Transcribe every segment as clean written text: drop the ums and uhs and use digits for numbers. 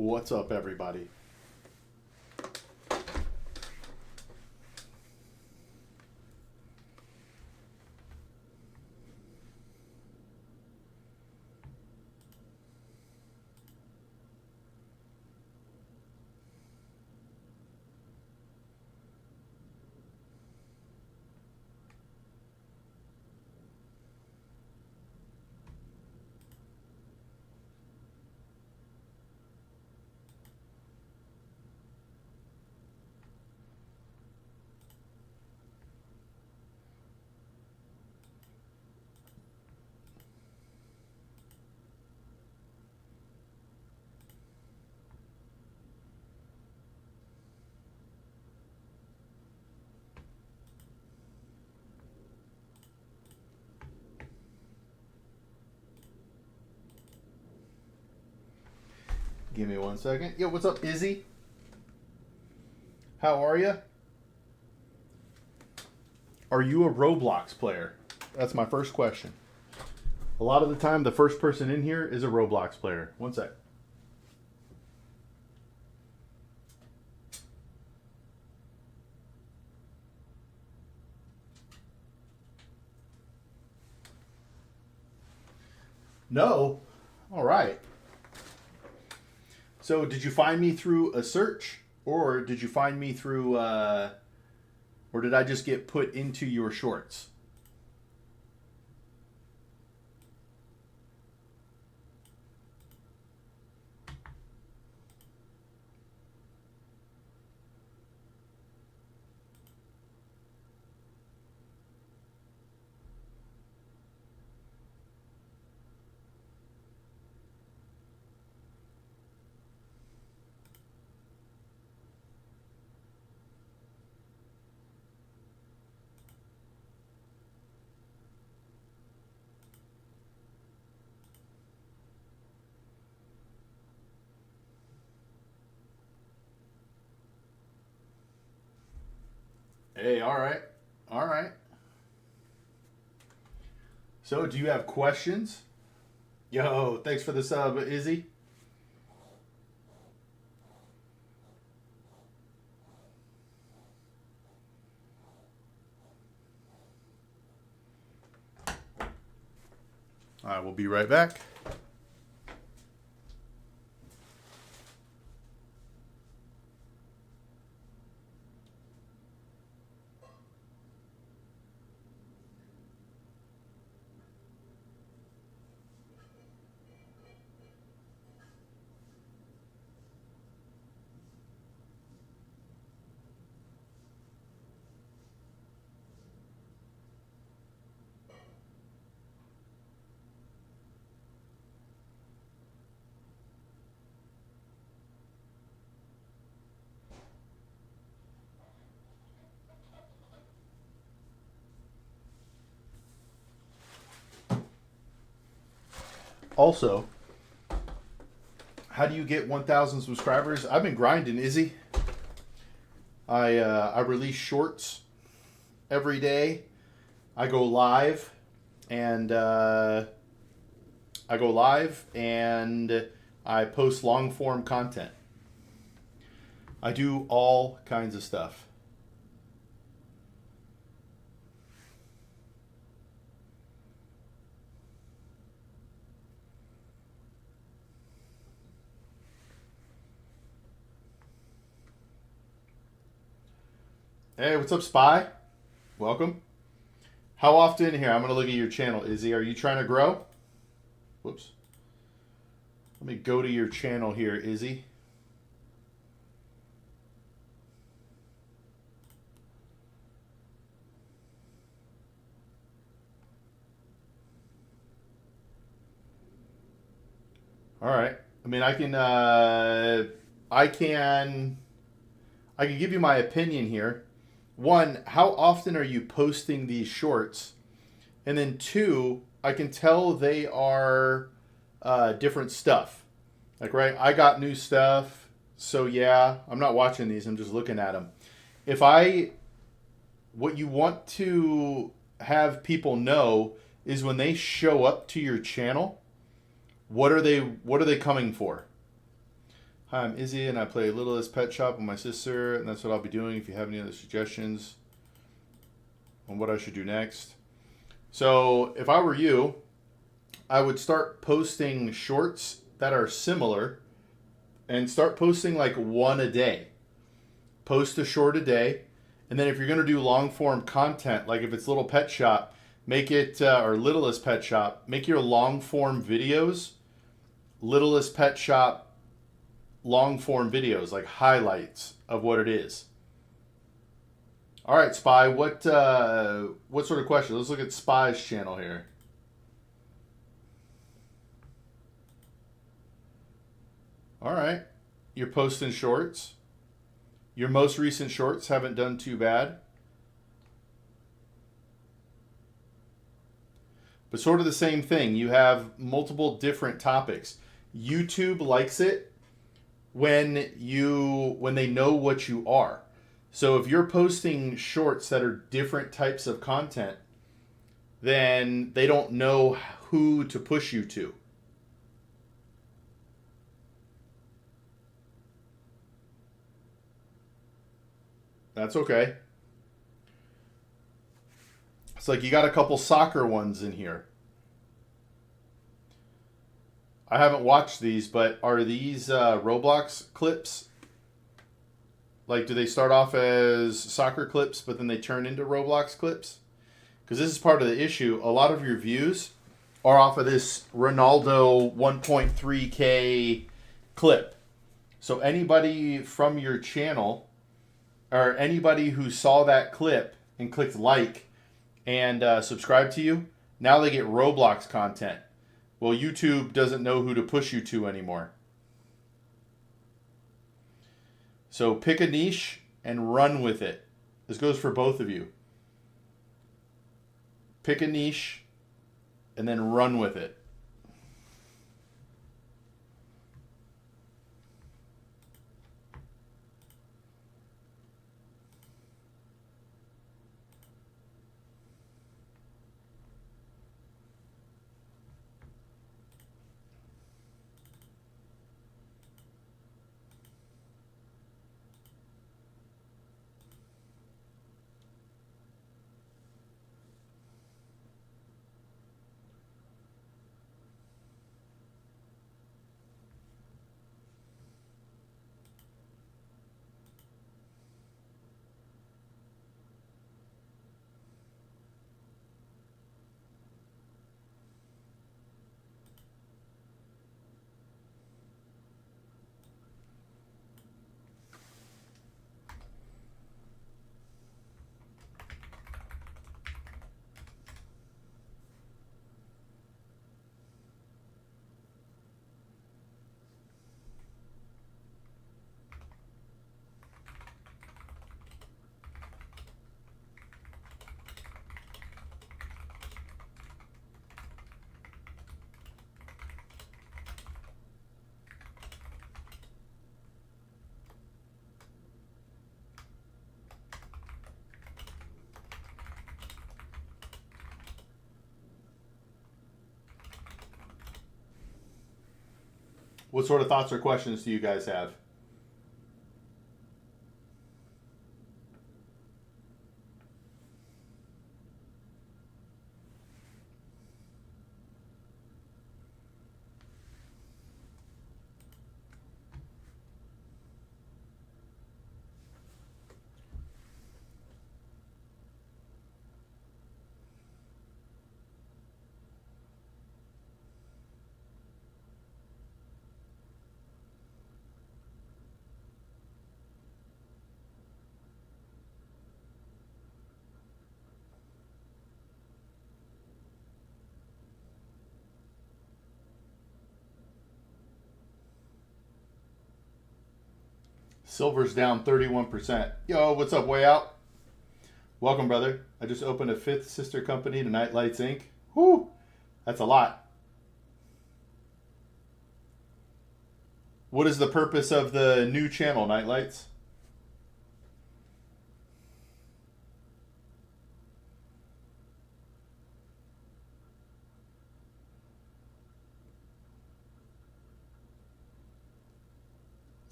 What's up, everybody? Give me 1 second. Yo, what's up, Izzy? How are you? Are you a Roblox player? That's my first question. A lot of the time, the first person in here is a Roblox player. 1 sec. No? All right. So, did you find me through a search? Or did you find me through, or did I just get put into your shorts? Hey, all right. All right. So, do you have questions? Yo, thanks for the sub, Izzy. All right, we'll be right back. Also, how do you get 1,000 subscribers? I've been grinding, Izzy. I release shorts every day. I go live, and I post long form content. I do all kinds of stuff. Hey, what's up, Spy? Welcome. How often here? I'm gonna look at your channel, Izzy. Are you trying to grow? Whoops. Let me go to your channel here, Izzy. All right. I mean, I can give you my opinion here. One, how often are you posting these shorts? And then two, I can tell they are different stuff. Like, right, I got new stuff. So, yeah, I'm not watching these. I'm just looking at them. What you want to have people know is when they show up to your channel, what are they coming for? Hi, I'm Izzy, and I play Littlest Pet Shop with my sister, and that's what I'll be doing. If you have any other suggestions on what I should do next. So, if I were you, I would start posting shorts that are similar and start posting like one a day. Post a short a day. And then if you're going to do long form content, like if it's Little Pet Shop, make it, or Littlest Pet Shop, make your long form videos Littlest Pet Shop long form videos, like highlights of what it is. All right, Spy, what sort of question? Let's look at Spy's channel here. All right, you're posting shorts. Your most recent shorts haven't done too bad. But sort of the same thing. You have multiple different topics. YouTube likes it when they know what you are. So if you're posting shorts that are different types of content, then they don't know who to push you to. That's okay. It's like you got a couple soccer ones in here. I haven't watched these, but are these Roblox clips? Like, do they start off as soccer clips, but then they turn into Roblox clips? Because this is part of the issue. A lot of your views are off of this Ronaldo 1.3K clip. So anybody from your channel, or anybody who saw that clip and clicked like and subscribe to you, now they get Roblox content. Well, YouTube doesn't know who to push you to anymore. So pick a niche and run with it. This goes for both of you. Pick a niche and then run with it. What sort of thoughts or questions do you guys have? Silver's down 31%. Yo, what's up, Way Out? Welcome, brother. I just opened a fifth sister company to Night Lights Inc. Whoo! That's a lot. What is the purpose of the new channel, Night Lights?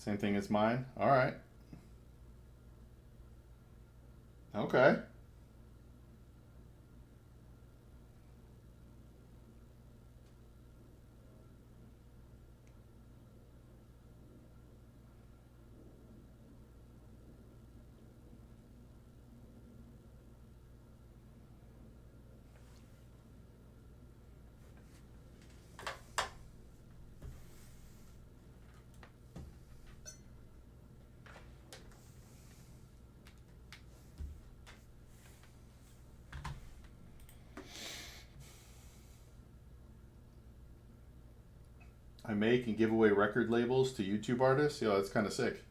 Same thing as mine. All right. Okay. I make and give away record labels to YouTube artists. Yeah, that's kind of sick.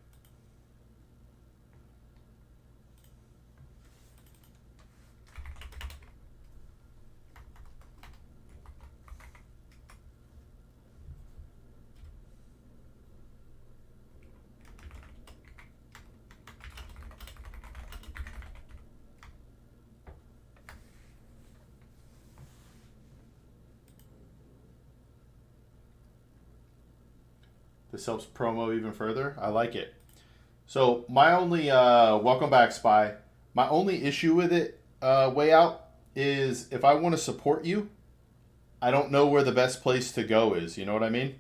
This helps promo even further. I like it. So my only welcome back, Spy. My only issue with it, way out, is if I want to support you, I don't know where the best place to go is. You know what I mean?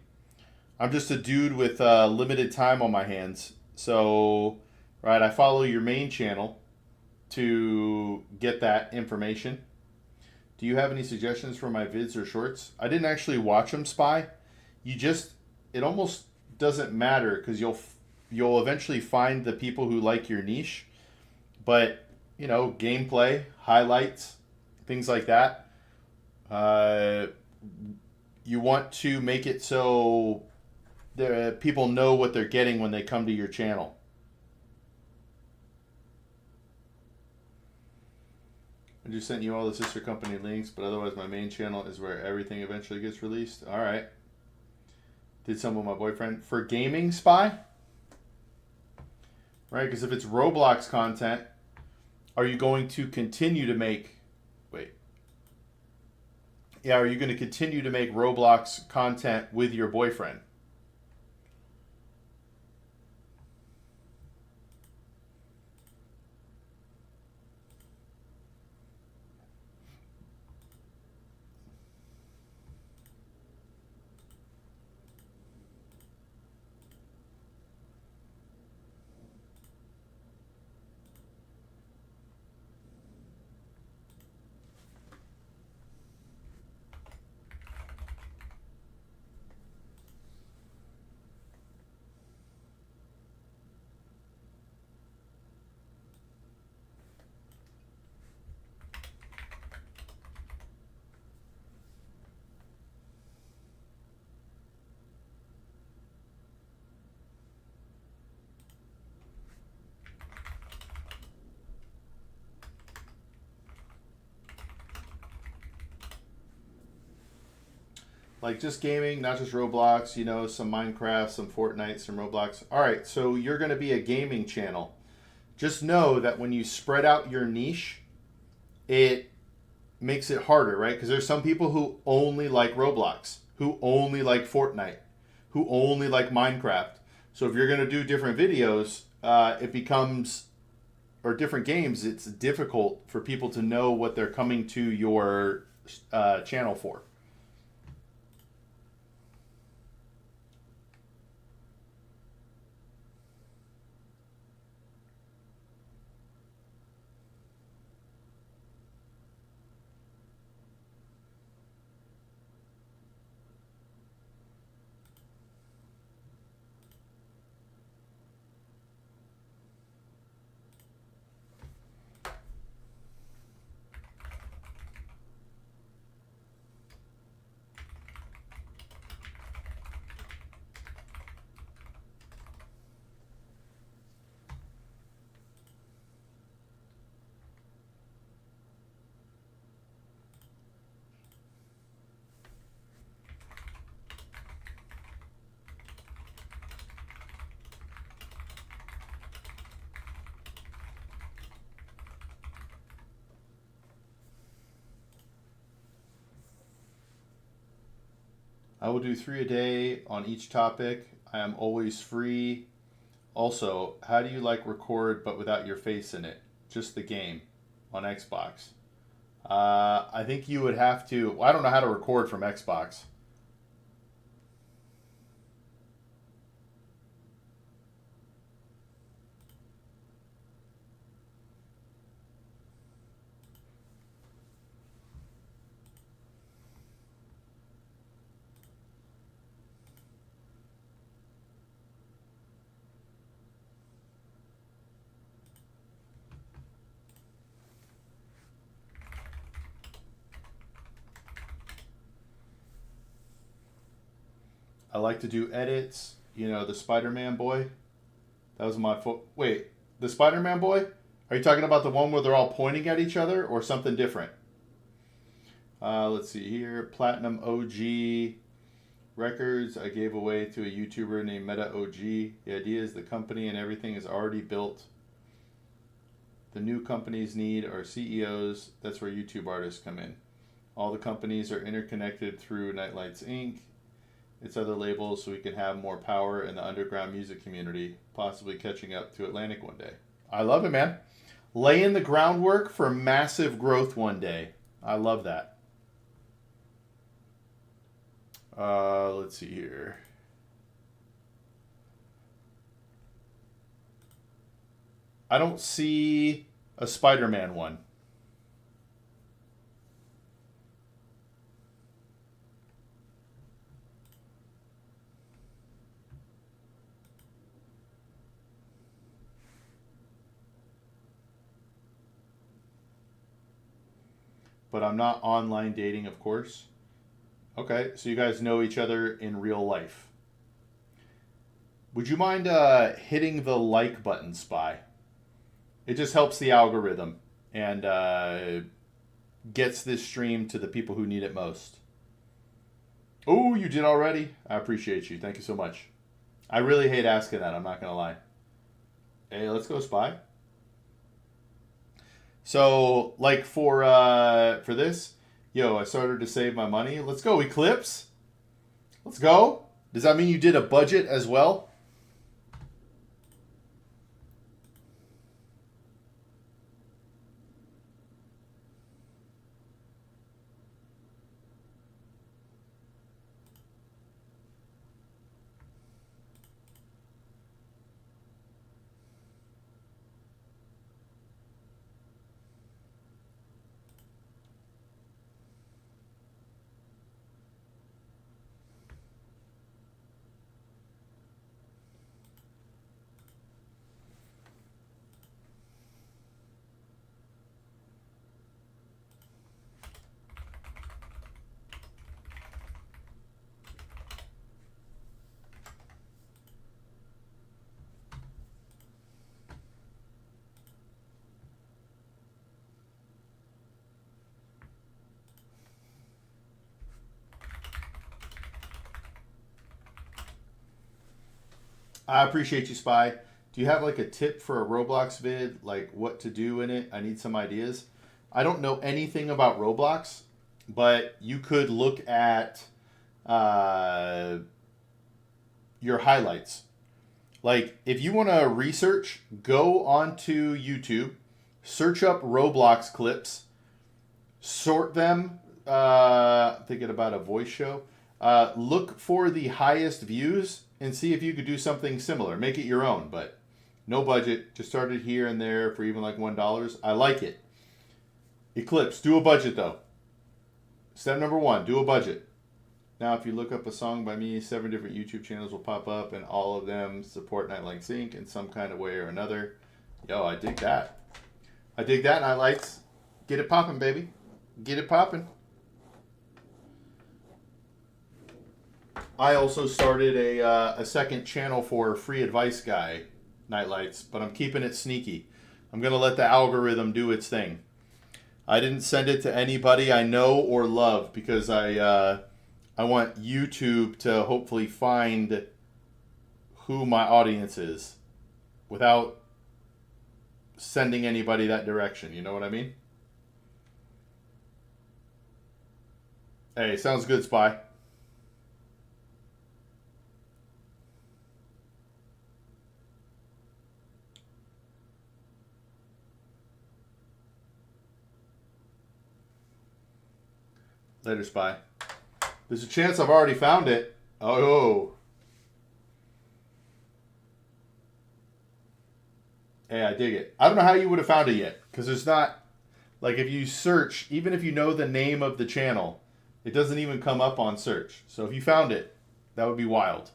I'm just a dude with limited time on my hands. So, right, I follow your main channel to get that information. Do you have any suggestions for my vids or shorts? I didn't actually watch them, Spy. It almost doesn't matter because you'll eventually find the people who like your niche. But, gameplay, highlights, things like that. You want to make it so people know what they're getting when they come to your channel. I just sent you all the sister company links, but otherwise my main channel is where everything eventually gets released. All right. Did some with my boyfriend. For gaming, Spy? Right, because if it's Roblox content, are you going to continue to make... Wait. Yeah, are you going to continue to make Roblox content with your boyfriend? Like just gaming, not just Roblox, some Minecraft, some Fortnite, some Roblox. All right, so you're going to be a gaming channel. Just know that when you spread out your niche, it makes it harder, right? Because there's some people who only like Roblox, who only like Fortnite, who only like Minecraft. So if you're going to do different videos, it becomes, or different games, it's difficult for people to know what they're coming to your channel for. I will do 3 a day on each topic. I am always free. Also, how do you like record but without your face in it? Just the game on Xbox. I think you would have to. Well, I don't know how to record from Xbox. I like to do edits. You know, the Spider-Man boy. That was my Wait, the Spider-Man boy? Are you talking about the one where they're all pointing at each other or something different? Let's see here. Platinum OG records I gave away to a YouTuber named Meta OG. The idea is the company and everything is already built. The new companies need are CEOs. That's where YouTube artists come in. All the companies are interconnected through Nightlights Inc. It's other labels so we can have more power in the underground music community, possibly catching up to Atlantic one day. I love it, man. Laying the groundwork for massive growth one day. I love that. Let's see here. I don't see a Spider-Man one. But I'm not online dating, of course. Okay, so you guys know each other in real life. Would you mind hitting the like button, Spy? It just helps the algorithm and gets this stream to the people who need it most. Oh, you did already? I appreciate you. Thank you so much. I really hate asking that. I'm not going to lie. Hey, let's go, Spy. So, like for this, yo, I started to save my money. Let's go, Eclipse. Let's go. Does that mean you did a budget as well? I appreciate you, Spy. Do you have like a tip for a Roblox vid, like what to do in it? I need some ideas. I don't know anything about Roblox, but you could look at uh, your highlights. Like, if you want to research, go onto YouTube, search up Roblox clips, sort them. Thinking about a voice show. Look for the highest views and see if you could do something similar. Make it your own, but no budget. Just started here and there for even like $1. I like it. Eclipse, do a budget though. Step number 1, do a budget. Now, if you look up a song by me, 7 different YouTube channels will pop up, and all of them support Nightlights Inc. in some kind of way or another. Yo, I dig that. I dig that, Nightlights. Get it popping, baby. Get it popping. I also started a second channel for Free Advice Guy, Nightlights, but I'm keeping it sneaky. I'm going to let the algorithm do its thing. I didn't send it to anybody I know or love because I want YouTube to hopefully find who my audience is without sending anybody that direction. You know what I mean? Hey, sounds good, Spy. Later, Spy. There's a chance I've already found it. Oh. Hey, I dig it. I don't know how you would have found it yet. Because there's not... Like, if you search, even if you know the name of the channel, it doesn't even come up on search. So if you found it, that would be wild.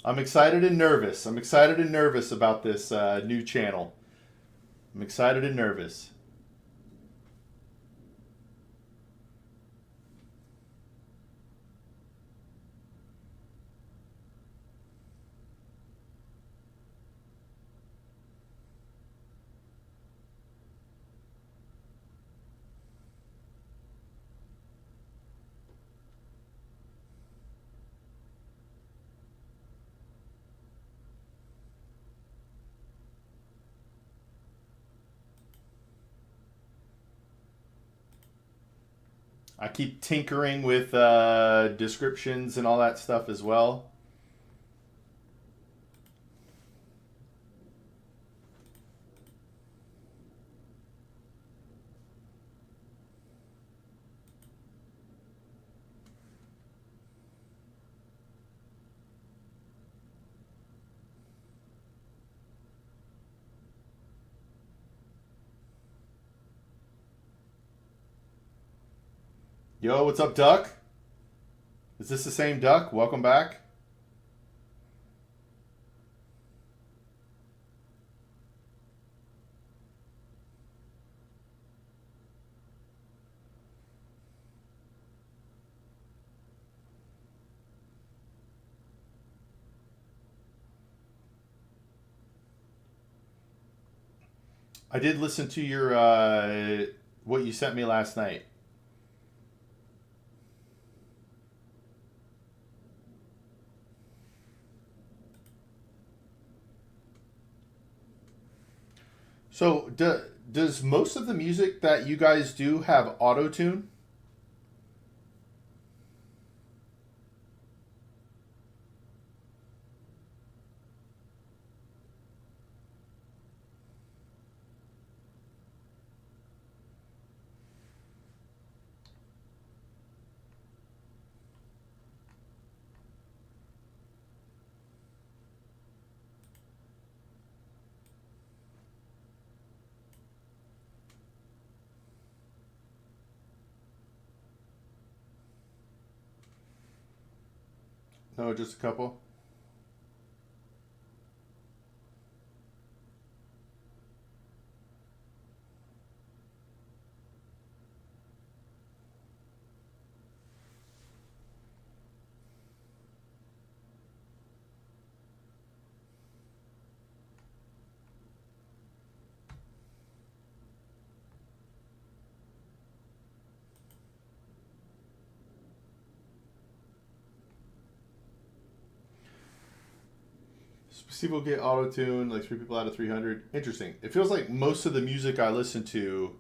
I'm excited and nervous. I'm excited and nervous about this new channel. I'm excited and nervous. I keep tinkering with descriptions and all that stuff as well. Yo, what's up, Duck? Is this the same Duck? Welcome back. I did listen to your what you sent me last night. So, does most of the music that you guys do have auto tune? No, just a couple. People get auto tune, like 3 people out of 300. Interesting. It feels like most of the music I listen to,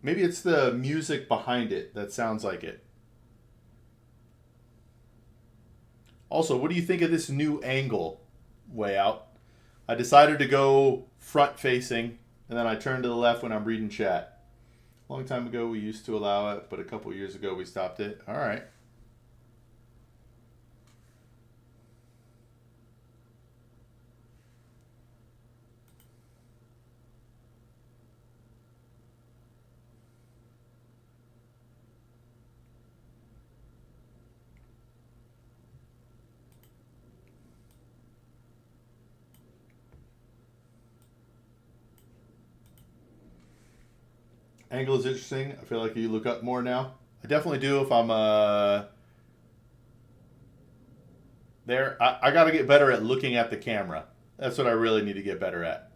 maybe it's the music behind it that sounds like it. Also, what do you think of this new angle way out? I decided to go front facing, and then I turn to the left when I'm reading chat. A long time ago, we used to allow it, but a couple years ago, we stopped it. All right. Angle is interesting. I feel like you look up more now. I definitely do if I'm there. I got to get better at looking at the camera. That's what I really need to get better at.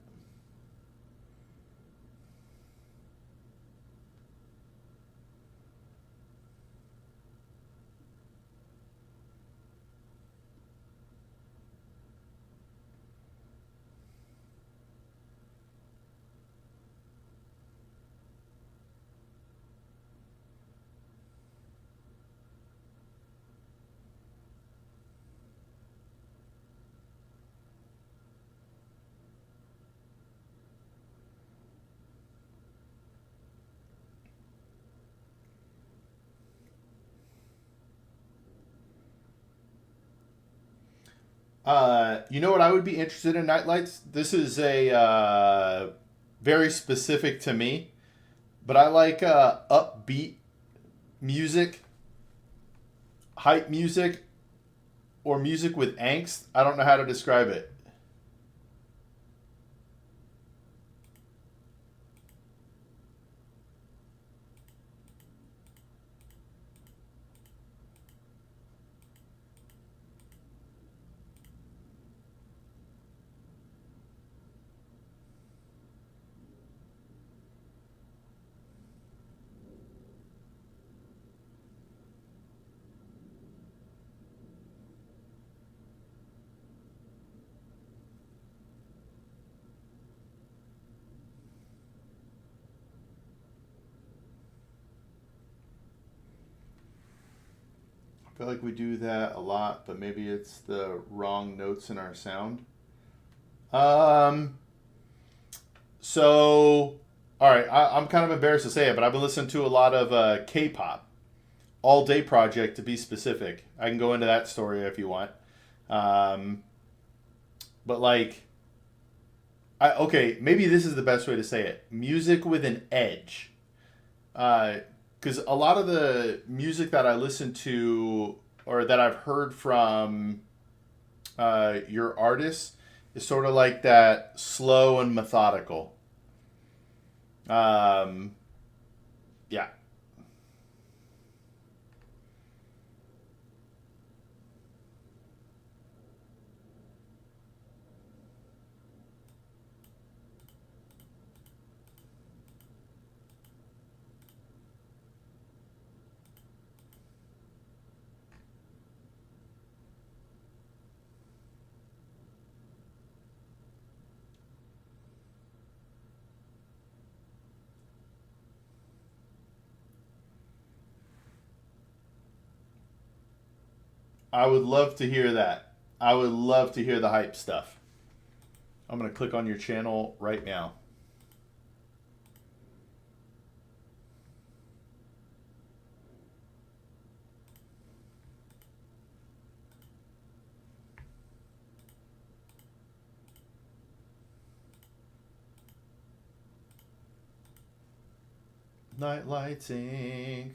You know what I would be interested in nightlights? This is a very specific to me, but I like upbeat music, hype music, or music with angst. I don't know how to describe it. I feel like we do that a lot, but maybe it's the wrong notes in our sound. Um, so, all right, I'm kind of embarrassed to say it, but I've been listening to a lot of K-pop, All Day Project to be specific. I can go into that story if you want. Um, but like, okay, maybe this is the best way to say it. Music with an edge. Because a lot of the music that I listen to or that I've heard from your artists is sort of like that slow and methodical. Um, yeah. I would love to hear that. I would love to hear the hype stuff. I'm going to click on your channel right now. Night Lights Inc.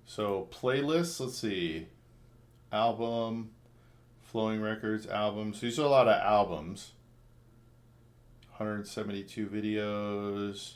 So playlists, let's see. Album, Flowing Records, albums. These are a lot of albums. 172 videos.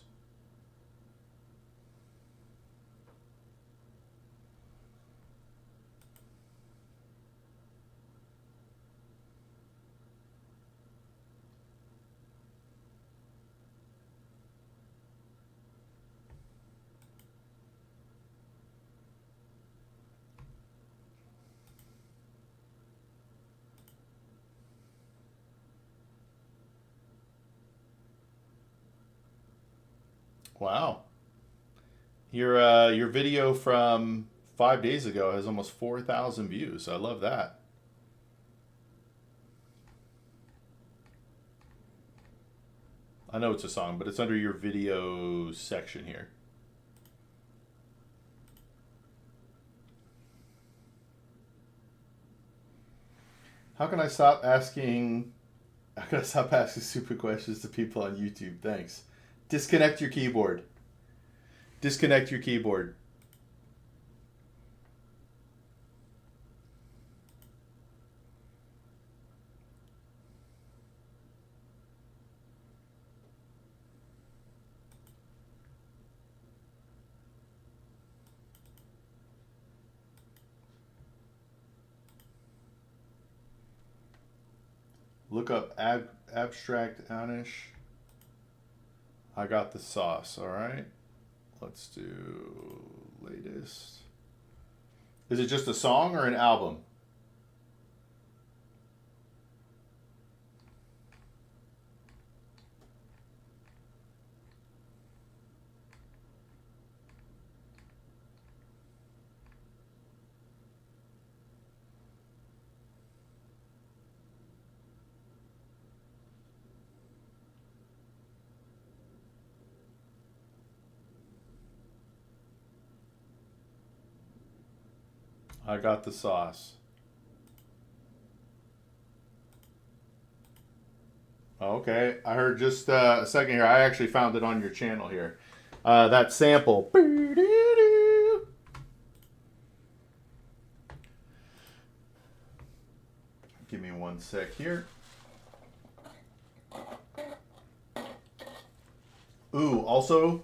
Wow. Your video from 5 days ago has almost 4,000 views. I love that. I know it's a song, but it's under your video section here. How can I stop asking? How can I stop asking stupid questions to people on YouTube? Thanks. Disconnect your keyboard. Disconnect your keyboard. Look up Abstract Anish. I got the sauce. All right. Let's do latest. Is it just a song or an album? I got the sauce. Okay, I heard just a second here. I actually found it on your channel here. That sample. Give me one sec here. Ooh, also,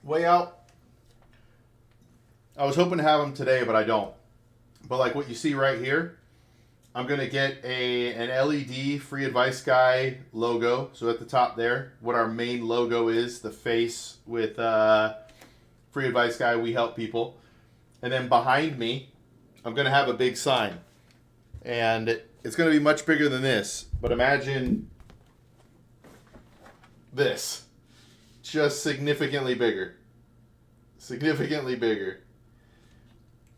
way out. I was hoping to have them today, but I don't. But like what you see right here, I'm going to get an LED Free Advice Guy logo. So at the top there, what our main logo is, the face with Free Advice Guy, we help people. And then behind me, I'm going to have a big sign. And it's going to be much bigger than this. But imagine this. Just significantly bigger. Significantly bigger.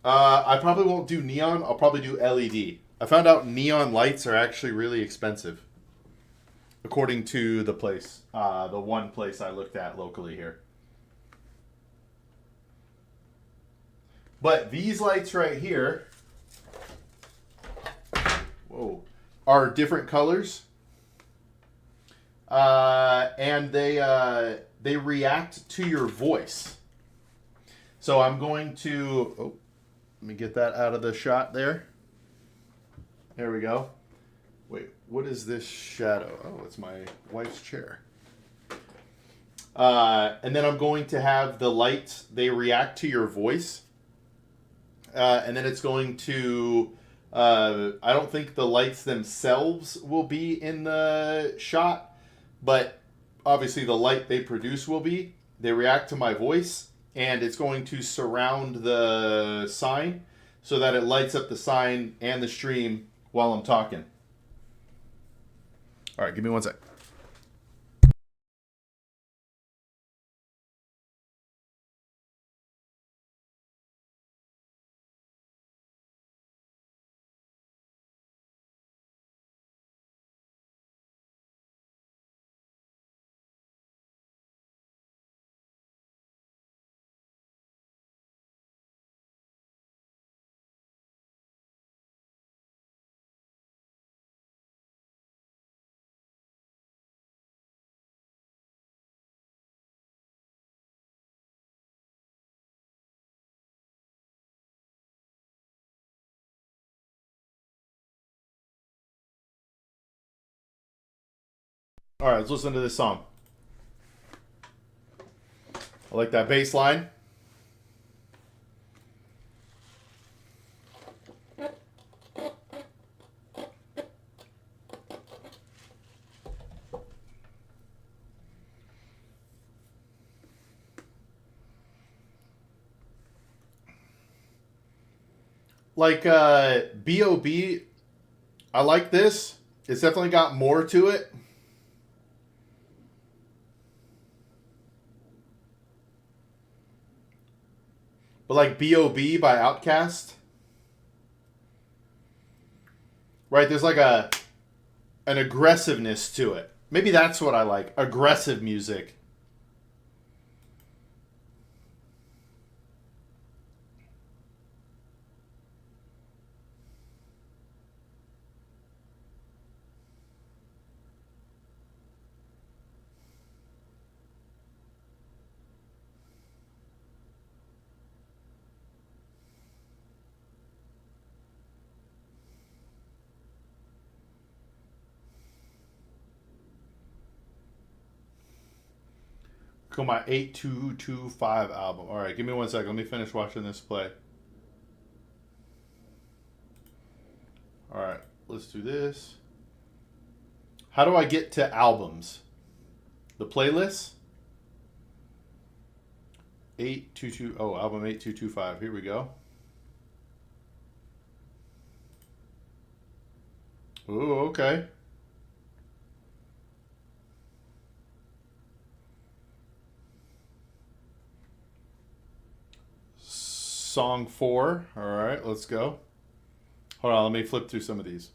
I probably won't do neon. I'll probably do LED. I found out neon lights are actually really expensive, according to the place, the one place I looked at locally here. But these lights right here, whoa, are different colors, and they react to your voice. So I'm going to. Oh, let me get that out of the shot there. There we go. Wait, what is this shadow? Oh, it's my wife's chair. And then I'm going to have the lights, they react to your voice. And then it's going to, I don't think the lights themselves will be in the shot, but obviously the light they produce will be. They react to my voice. And it's going to surround the sign so that it lights up the sign and the stream while I'm talking. All right, give me one sec. All right, let's listen to this song. I like that bass line. Like B.O.B., I like this. It's definitely got more to it. But like B.O.B. by Outkast. Right, there's like an aggressiveness to it. Maybe that's what I like. Aggressive music. Call my 8225 album. All right, give me one second. Let me finish watching this play. All right, let's do this. How do I get to albums? The playlist? 822. Oh, album 8225. Here we go. Ooh, okay. Song 4. All right, let's go. Hold on, let me flip through some of these.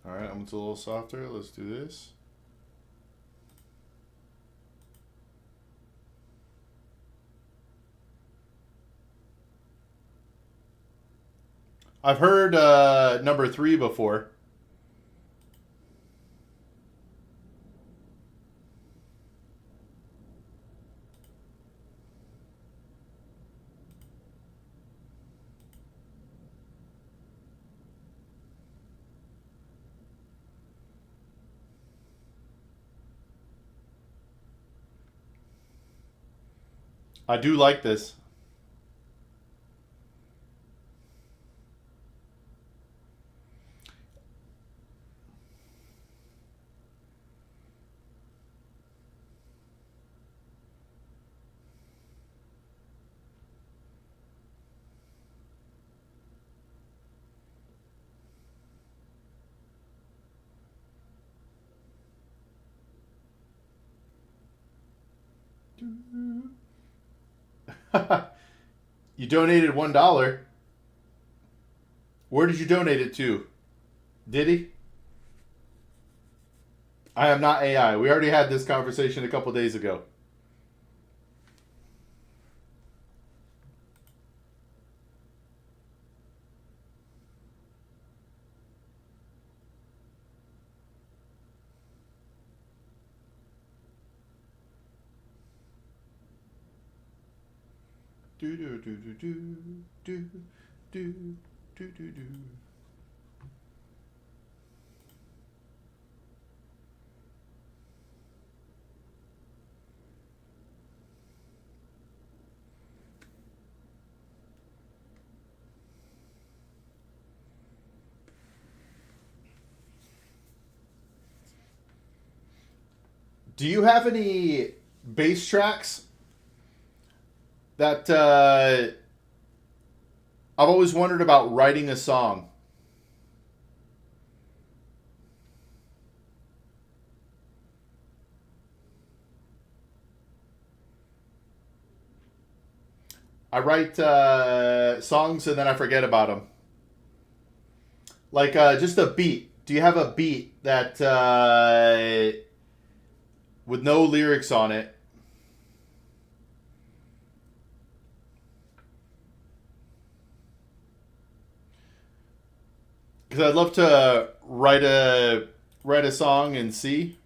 All right, I'm a little softer. Let's do this. I've heard number 3 before. I do like this. You donated $1. Where did you donate it to? Diddy? I am not AI. We already had this conversation a couple days ago. Do do do do do do do do do do. Do you have any bass tracks that I've always wondered about writing a song? I write songs and then I forget about them. Like just a beat. Do you have a beat that with no lyrics on it? Because I'd love to write a song and see.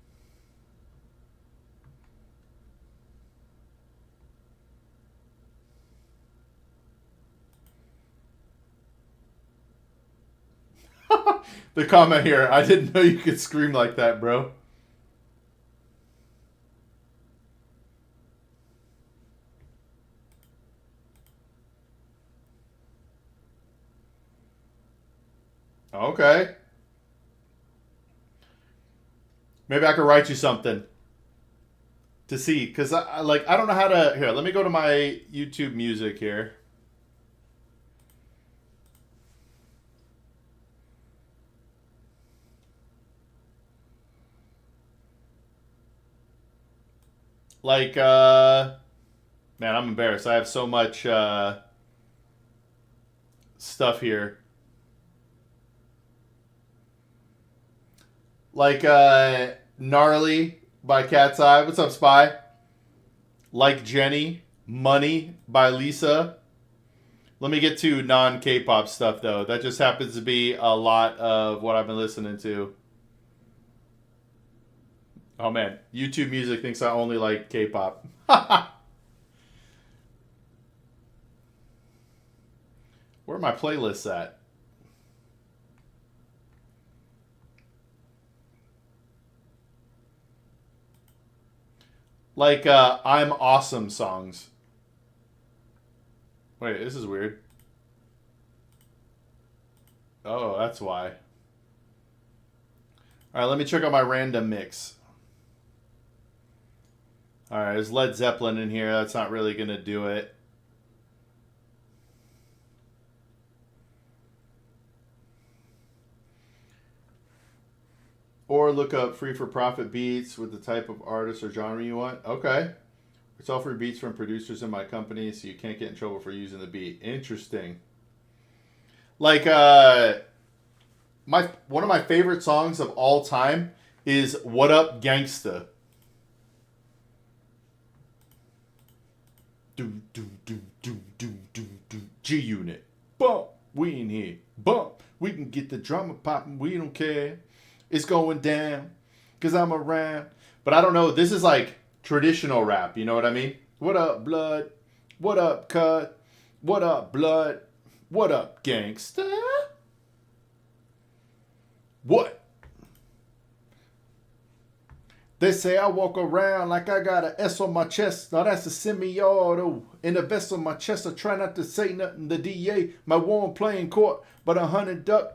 The comment here, I didn't know you could scream like that, bro. Okay. Maybe I could write you something to see, because I don't know how to. Here, let me go to my YouTube music here. Like, man, I'm embarrassed. I have so much stuff here. Like, Gnarly by Cat's Eye. What's up, Spy? Like Jenny. Money by Lisa. Let me get to non K-pop stuff, though. That just happens to be a lot of what I've been listening to. Oh, man. YouTube Music thinks I only like K-pop. Where are my playlists at? Like, I'm Awesome songs. Wait, this is weird. Oh, that's why. All right, let me check out my random mix. All right, there's Led Zeppelin in here. That's not really going to do it. Or look up free for profit beats with the type of artist or genre you want. Okay. It's all free beats from producers in my company, so you can't get in trouble for using the beat. Interesting. Like, one of my favorite songs of all time is "What Up Gangsta." Do do do do do do do. G Unit. Bump. We in here. Bump. We can get the drama popping. We don't care. It's going down. Cause I'm around. But I don't know. This is like traditional rap. You know what I mean? What up, blood? What up, cut? What up, blood? What up, gangsta? What? They say I walk around like I got an S on my chest. Now that's a semi-auto. In a vest on my chest, I try not to say nothing. The DA, my warm playing court, but 100 duck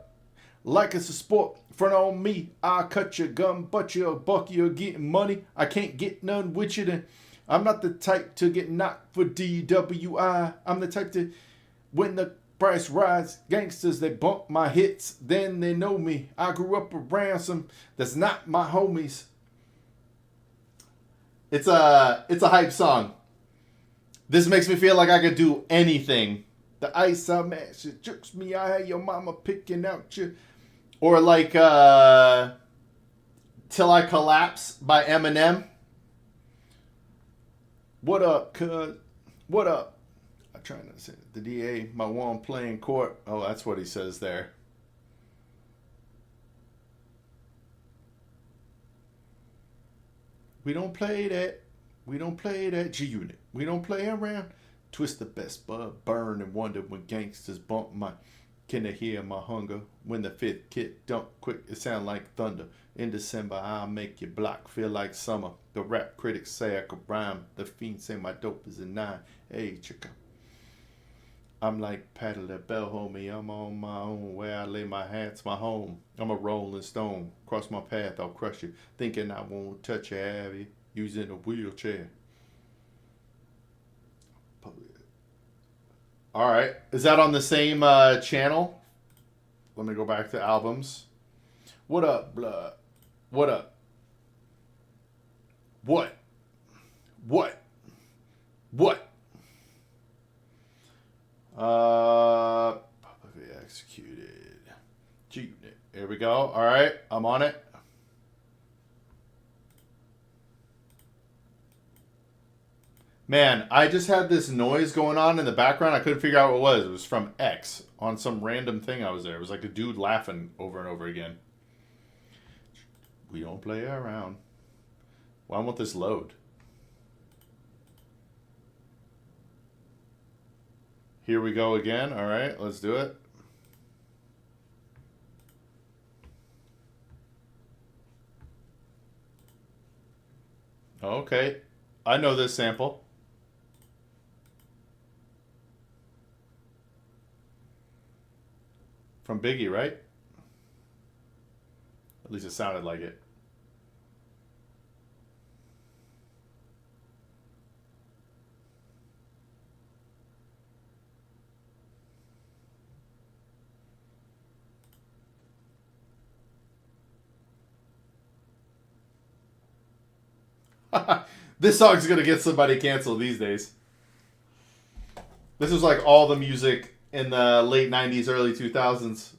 like it's a sport. Front on me, I'll cut your gun, but you're a buck, you're getting money. I can't get none with you then. I'm not the type to get knocked for DWI. I'm the type to, when the price rise, gangsters, they bump my hits, then they know me. I grew up around some that's not my homies. It's a hype song. This makes me feel like I could do anything. The ice I match, it jerks me. I had your mama picking out you. Or like Till I Collapse by Eminem. What up, cuz? What up? I'm trying to say the DA, my one playing court. Oh, that's what he says there. We don't play that. We don't play that. G Unit. We don't play around. Twist the best bud, burn and wonder when gangsters bump my. Can they hear my hunger? When the fifth kit dump quick, it sound like thunder. In December, I'll make your block feel like summer. The rap critics say I could rhyme. The fiends say my dope is a 9. Hey, chicka. I'm like Patty LaBelle, homie. I'm on my own. Where I lay my hat's my home. I'm a rolling stone. Cross my path, I'll crush you. Thinking I won't touch you, have you? Using a wheelchair. All right. Is that on the same channel? Let me go back to albums. What up, blood? What up? What? What? What? Publicly executed. G-Unit. Here we go. All right. I'm on it. Man, I just had this noise going on in the background. I couldn't figure out what it was. It was from X on some random thing I was there. It was like a dude laughing over and over again. We don't play around. Why won't this load? Here we go again. All right, let's do it. Okay, I know this sample. From Biggie, right? At least it sounded like it. This song's gonna get somebody canceled these days. This was like all the music in the late 90s, early 2000s.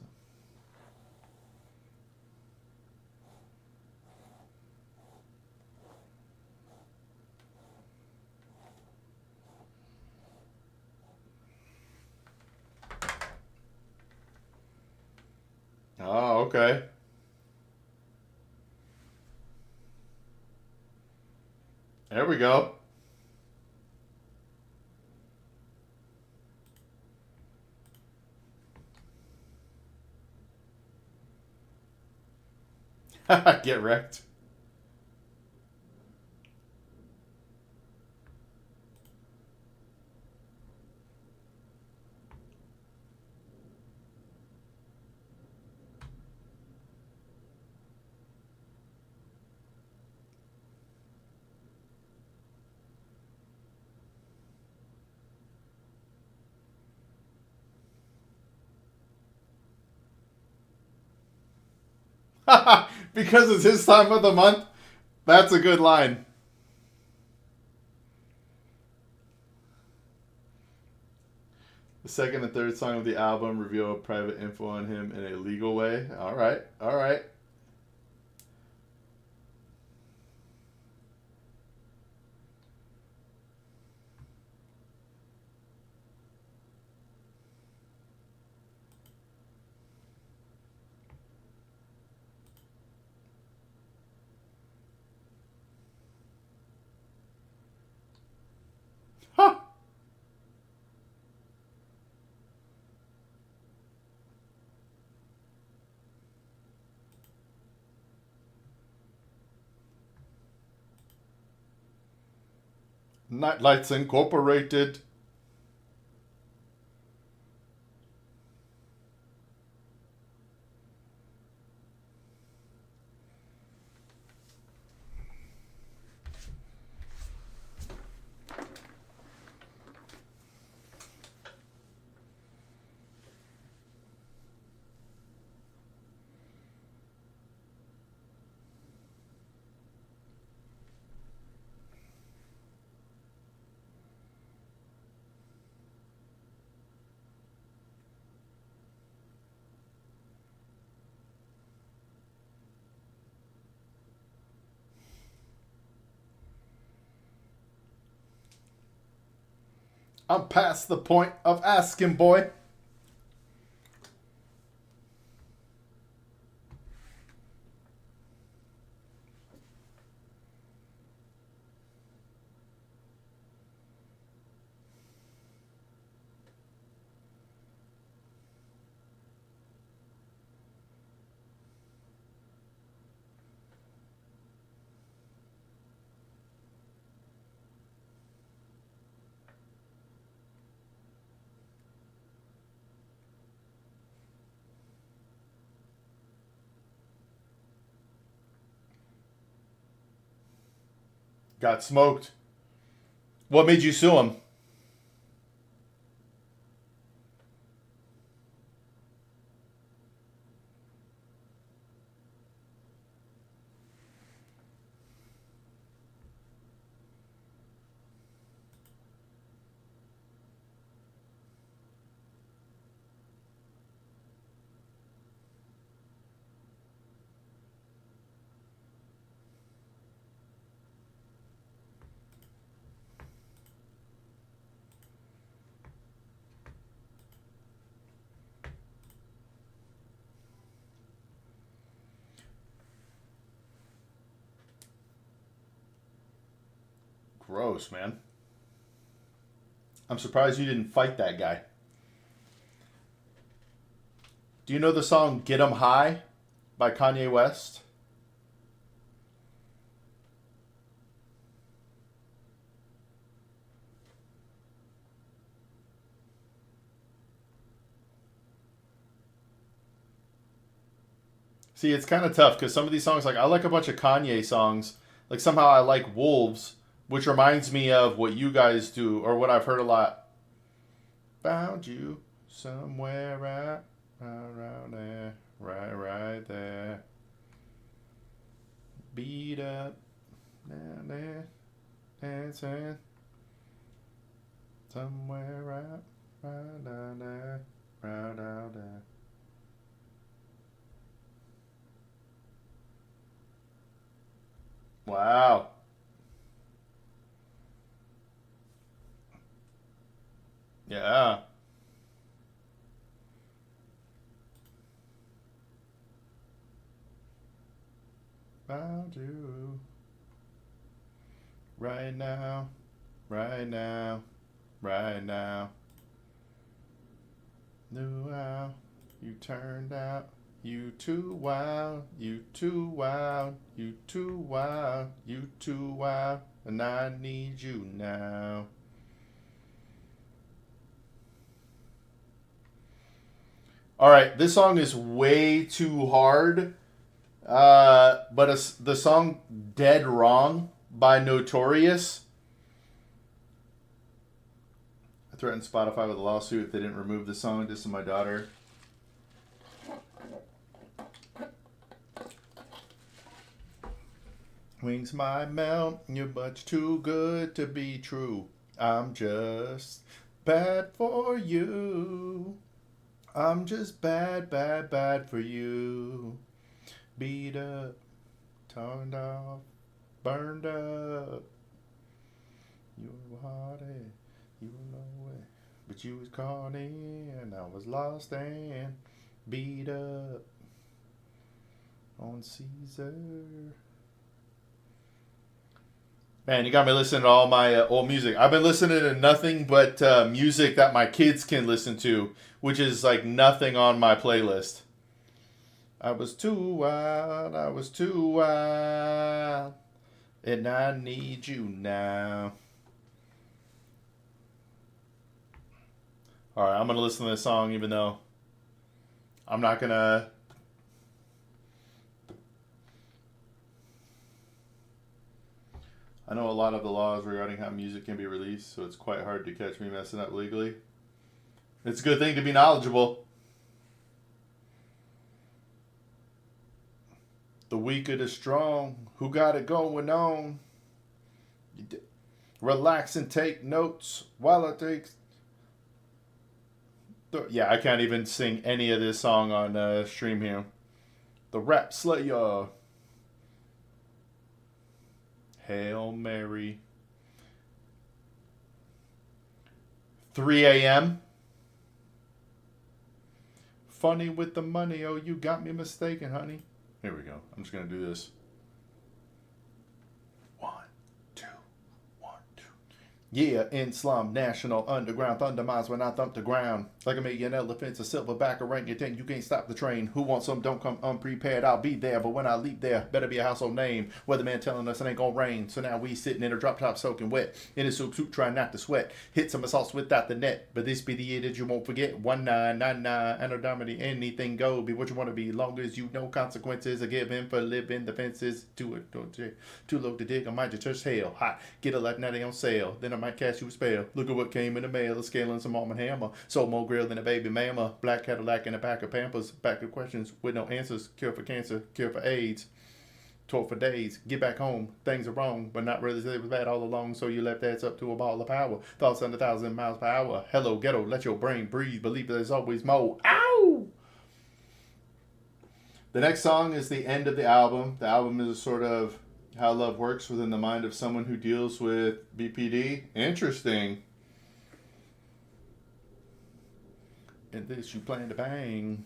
Oh, okay. There we go. Get wrecked. Because it's his time of the month? That's a good line. The second and third song of the album reveal private info on him in a legal way. All right, all right. Huh. Nightlights Incorporated. I'm past the point of asking, boy. Got smoked. What made you sue him? Gross, man. I'm surprised you didn't fight that guy. Do you know the song Get 'Em High by Kanye West? See, it's kind of tough because some of these songs, like I like a bunch of Kanye songs. Like somehow I like Wolves, which reminds me of what you guys do or what I've heard a lot. Found you somewhere right around there, right there. Beat up down there, dancing somewhere right down there, right down there. Wow. Yeah. Found you right now, right now, right now. Knew how you turned out. You too wild, you too wild, you too wild, you too wild, and I need you now. All right, this song is way too hard. But the song "Dead Wrong" by Notorious. I threatened Spotify with a lawsuit if they didn't remove the song. This is my daughter. Wings might melt, you're much too good to be true. I'm just bad for you. I'm just bad, bad, bad for you. Beat up, turned off, burned up. You were hearted, you were nowhere, but you was caught in. I was lost and beat up on Caesar. Man, you got me listening to all my old music. I've been listening to nothing but music that my kids can listen to, which is like nothing on my playlist. I was too wild, I was too wild, and I need you now. Alright, I'm going to listen to this song even though I'm not going to... I know a lot of the laws regarding how music can be released, so it's quite hard to catch me messing up legally. It's a good thing to be knowledgeable. The weak or the strong, who got it going on? Relax and take notes while I take... Yeah, I can't even sing any of this song on stream here. The Rap Slayer. Hail Mary. 3 a.m. Funny with the money. Oh, you got me mistaken, honey. Here we go. I'm just going to do this. 1, 2, 1, 2. Yeah, in slum, national, underground, thunder miles when I thump the ground. Like a million elephants, a silverback orangutan, you can't stop the train. Who wants some, don't come unprepared, I'll be there. But when I leap there, better be a household name. Weatherman telling us it ain't gonna rain. So now we sitting in a drop top soaking wet. In a soup suit trying not to sweat. Hit some assaults without the net. But this be the year that you won't forget. 1999, anonymity, anything go. Be what you want to be, long as you know consequences are given for living the fences. Too low to dig, I might just touch hell. Hot, get a life now they on sale. Then I might cast you a spell. Look at what came in the mail. A scale and some Arm & Hammer. Sold more grill than a baby mama. Black Cadillac and a pack of Pampers. Back to questions with no answers. Cure for cancer. Cure for AIDS. Taught for days. Get back home. Things are wrong, but not really. It was bad all along, so you left ads up to a ball of power. Thoughts under 1,000 miles per hour. Hello, ghetto. Let your brain breathe. Believe there's always more. Ow! The next song is the end of the album. The album is a sort of how love works within the mind of someone who deals with BPD. Interesting. And this you plan to bang.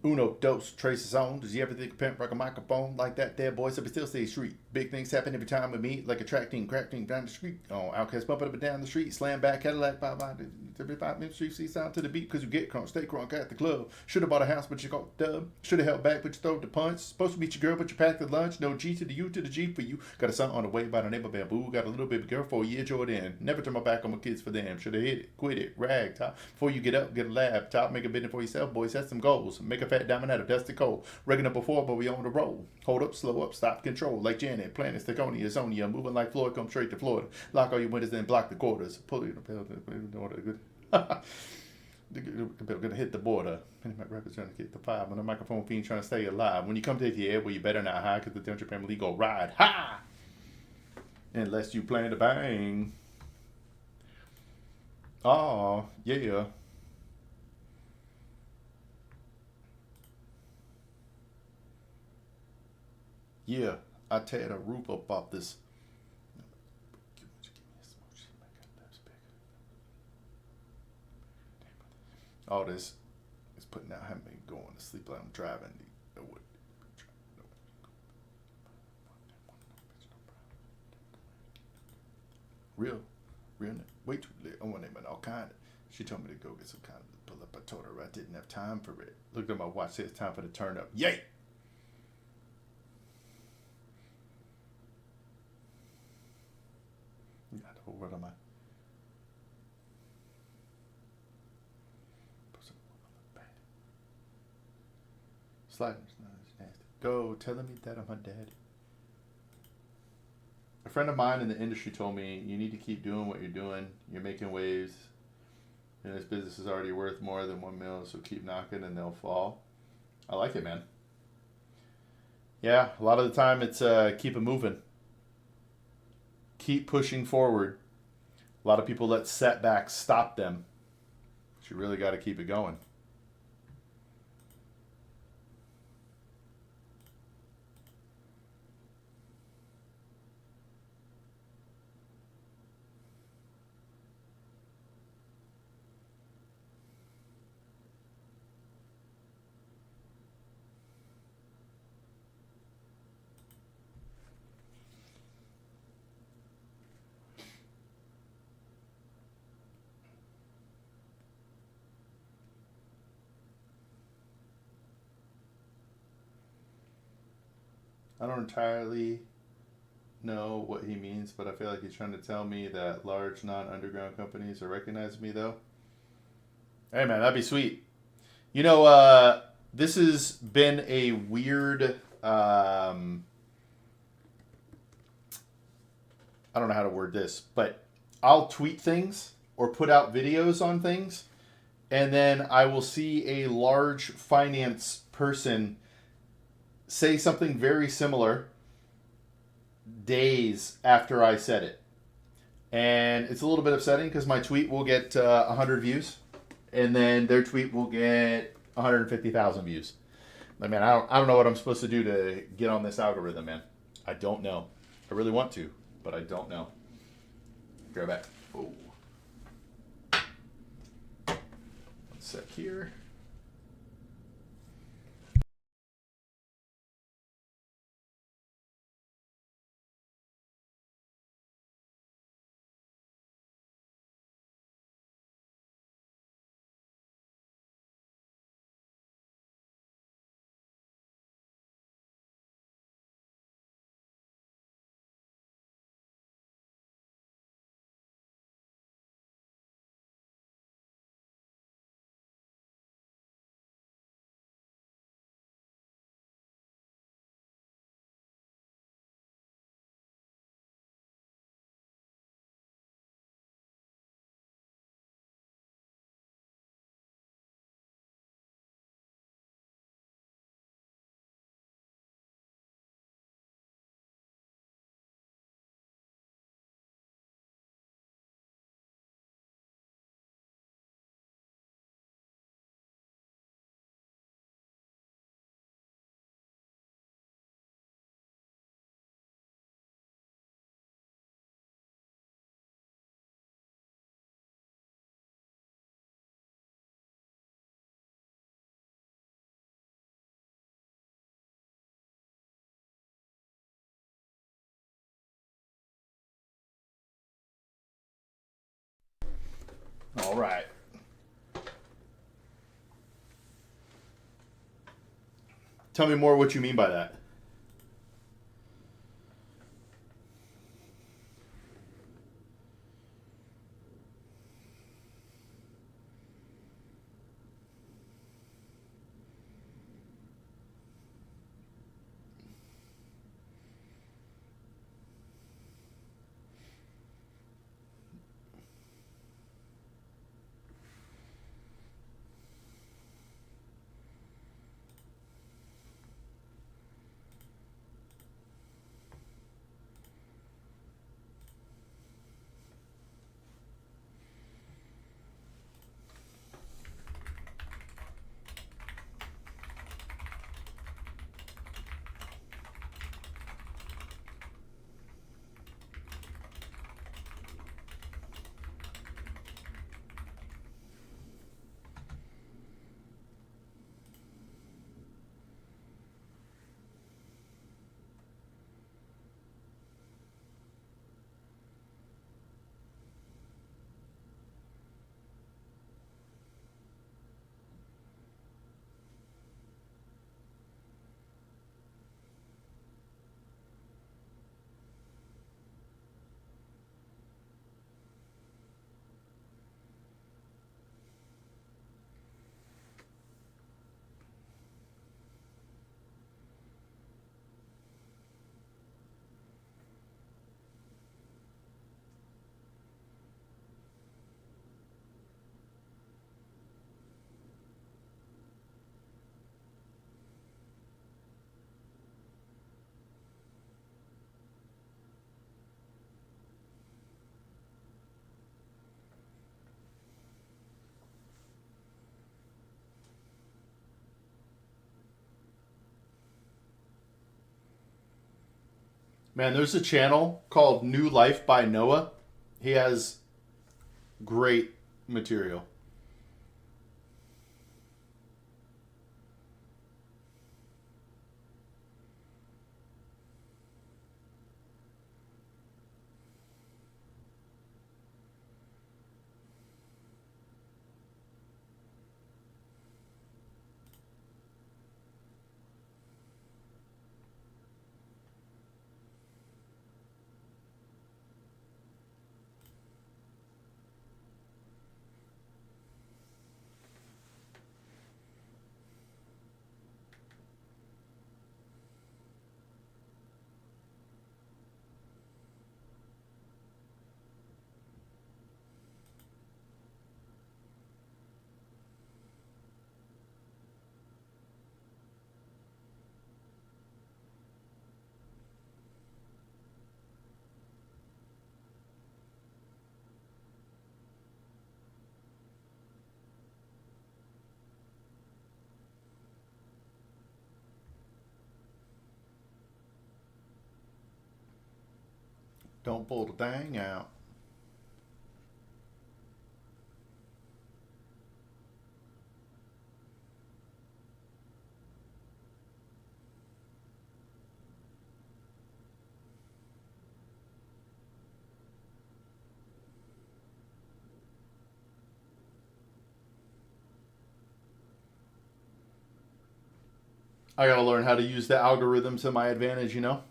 Uno, dos, traces on. Does you ever think a pimp rock a microphone like that there, boy? So we still stay street. Big things happen every time we meet, like a track team, crack team down the street. Oh, Outcast bumping up and down the street, slam back, Cadillac, 5 minutes, street, see sound to the beat, cause you get crunk, stay crunk at the club. Should've bought a house, but you got dub. Should've held back, but you throwed the punch. Supposed to meet your girl, but you packed the lunch. No G to the U to the G for you. Got a son on the way by the name of Bamboo. Got a little baby girl for a year, Jordan. Never turn my back on my kids for them. Should've hit it, quit it, rag top. Before you get up, get a lab top. Make a business for yourself, boys. Set some goals. Make a fat diamond out of dusty coal. Reckon up before, but we on the roll. Hold up, slow up, stop, control. Like Janet, Planet, Staconia, Zonia. Moving like Floyd, come straight to Florida. Lock all your windows, then block the quarters. Pull it, good. Gonna hit the border. Pennymac rappers trying to get the five. When the microphone fiend trying to stay alive. When you come to the air, well, you better not hide, cause the Denver family go ride. Ha! Unless you plan to bang. Oh, yeah. Yeah, I tear the roof up off this. All this is putting out having me going to sleep like I'm driving. Real, way too late. I want to name it all kind of. She told me to go get some kind of pull up. I told her I didn't have time for it. Looked at my watch, said it's time for the turn up. Yay! What am I? Sliding, nasty. Go, telling me that I'm her daddy. A friend of mine in the industry told me you need to keep doing what you're doing. You're making waves. And this business is already worth more than 1 mil, so keep knocking and they'll fall. I like it, man. Yeah, a lot of the time it's keep it moving, keep pushing forward. A lot of people let setbacks stop them. But you really got to keep it going. I don't entirely know what he means, but I feel like he's trying to tell me that large non-underground companies are recognizing me, though. Hey, man, that'd be sweet. You know, this has been a weird. I don't know how to word this, but I'll tweet things or put out videos on things, and then I will see a large finance person say something very similar days after I said it. And it's a little bit upsetting because my tweet will get 100 views, and then their tweet will get 150,000 views. Like, man, I don't know what I'm supposed to do to get on this algorithm, man. I don't know. I really want to, but I don't know. Go back. Oh. One sec here. All right. Tell me more what you mean by that. Man, there's a channel called New Life by Noah. He has great material. Don't pull the thing out. I gotta learn how to use the algorithm to my advantage, you know?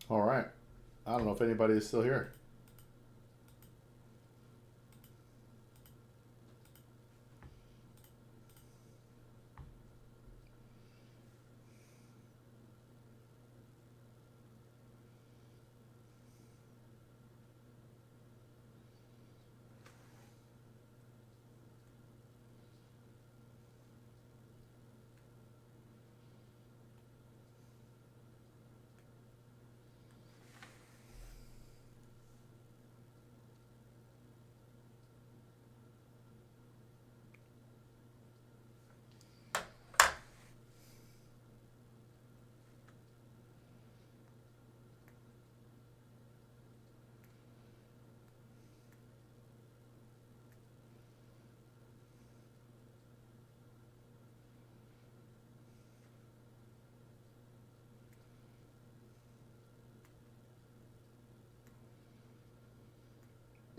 All right. I don't know if anybody is still here.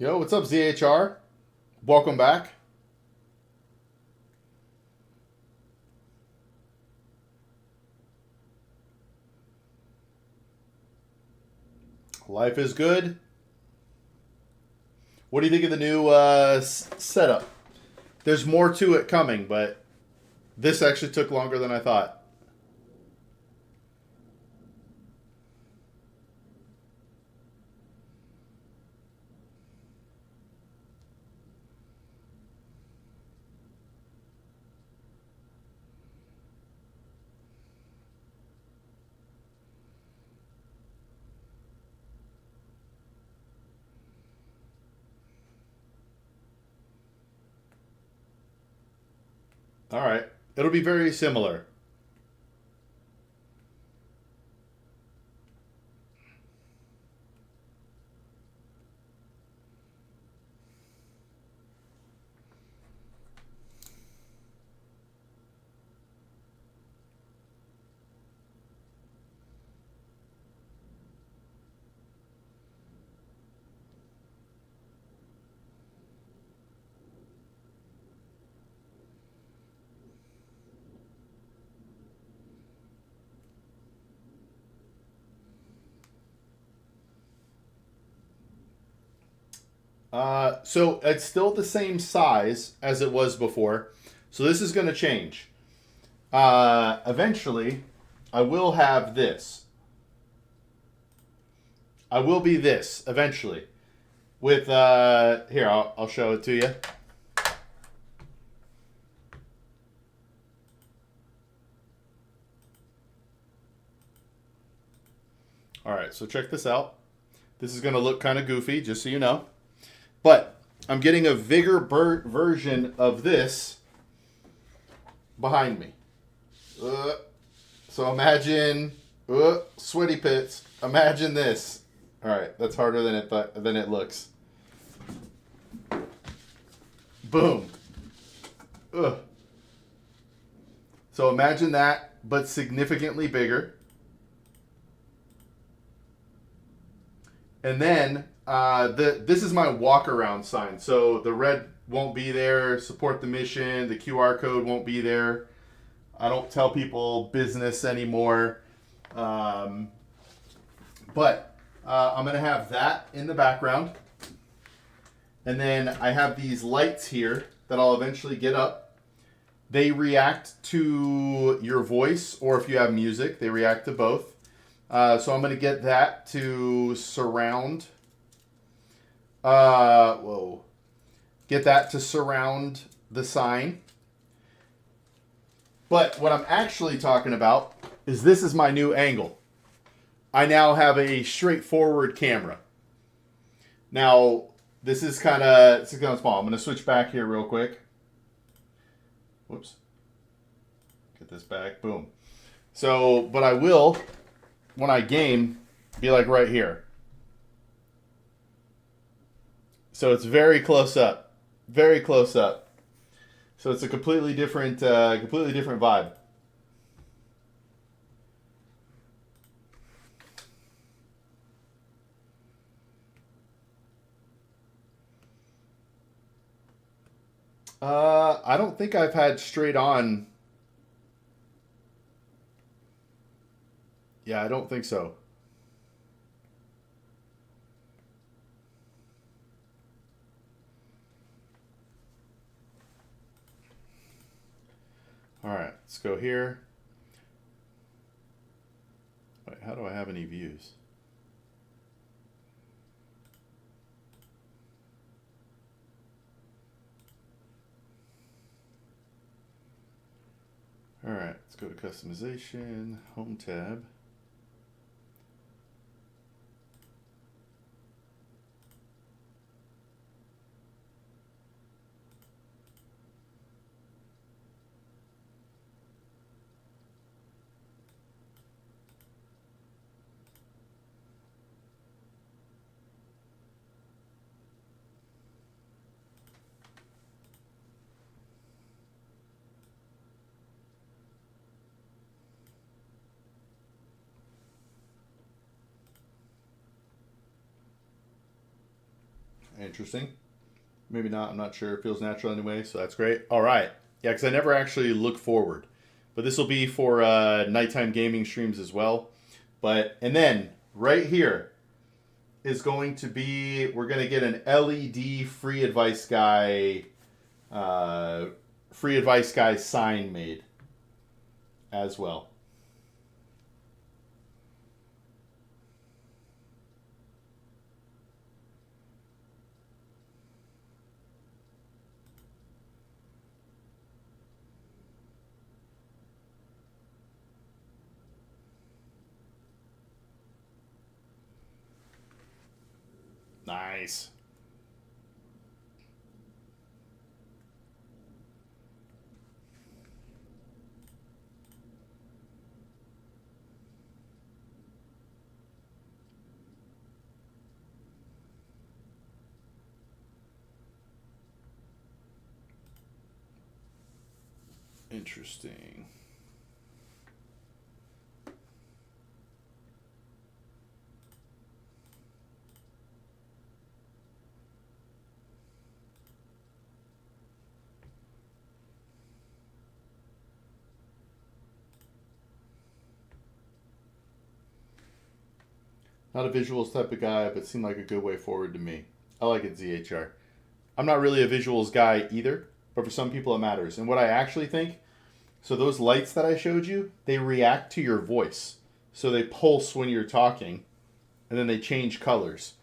Yo, what's up, ZHR? Welcome back. Life is good. What do you think of the new setup? There's more to it coming, but this actually took longer than I thought. All right. It'll be very similar. So it's still the same size as it was before. So this is going to change. Eventually, I will have this. I will be this eventually. With here, I'll show it to you. All right, so check this out. This is going to look kind of goofy, just so you know. But I'm getting a bigger version of this behind me. So imagine sweaty pits. Imagine this. All right, that's harder than it looks. Boom. Ugh. So imagine that, but significantly bigger. And then this is my walk around sign. So the red won't be there. Support the mission. The QR code won't be there. I don't tell people business anymore. But I'm going to have that in the background. And then I have these lights here that I'll eventually get up. They react to your voice, or if you have music, they react to both. So I'm going to get that to surround. Get that to surround the sign. But what I'm actually talking about is this is my new angle. I now have a straightforward camera. Now, this is kind of small. I'm going to switch back here real quick. Whoops. Get this back. Boom. So, but I will, when I game, be like right here. So it's very close up. Very close up. So it's a completely different vibe. I don't think I've had straight on. Yeah, I don't think so. All right, let's go here. Wait, how do I have any views? All right, let's go to customization, home tab. Interesting. Maybe not. I'm not sure. It feels natural anyway, so that's great. All right. Yeah, because I never actually look forward. But this will be for nighttime gaming streams as well. And then right here is going to be, we're going to get an LED free advice guy sign made as well. Nice. Interesting. Not a visuals type of guy, but seemed like a good way forward to me. I like it, ZHR. I'm not really a visuals guy either, but for some people it matters. And what I actually think, so those lights that I showed you, they react to your voice. So they pulse when you're talking, and then they change colors.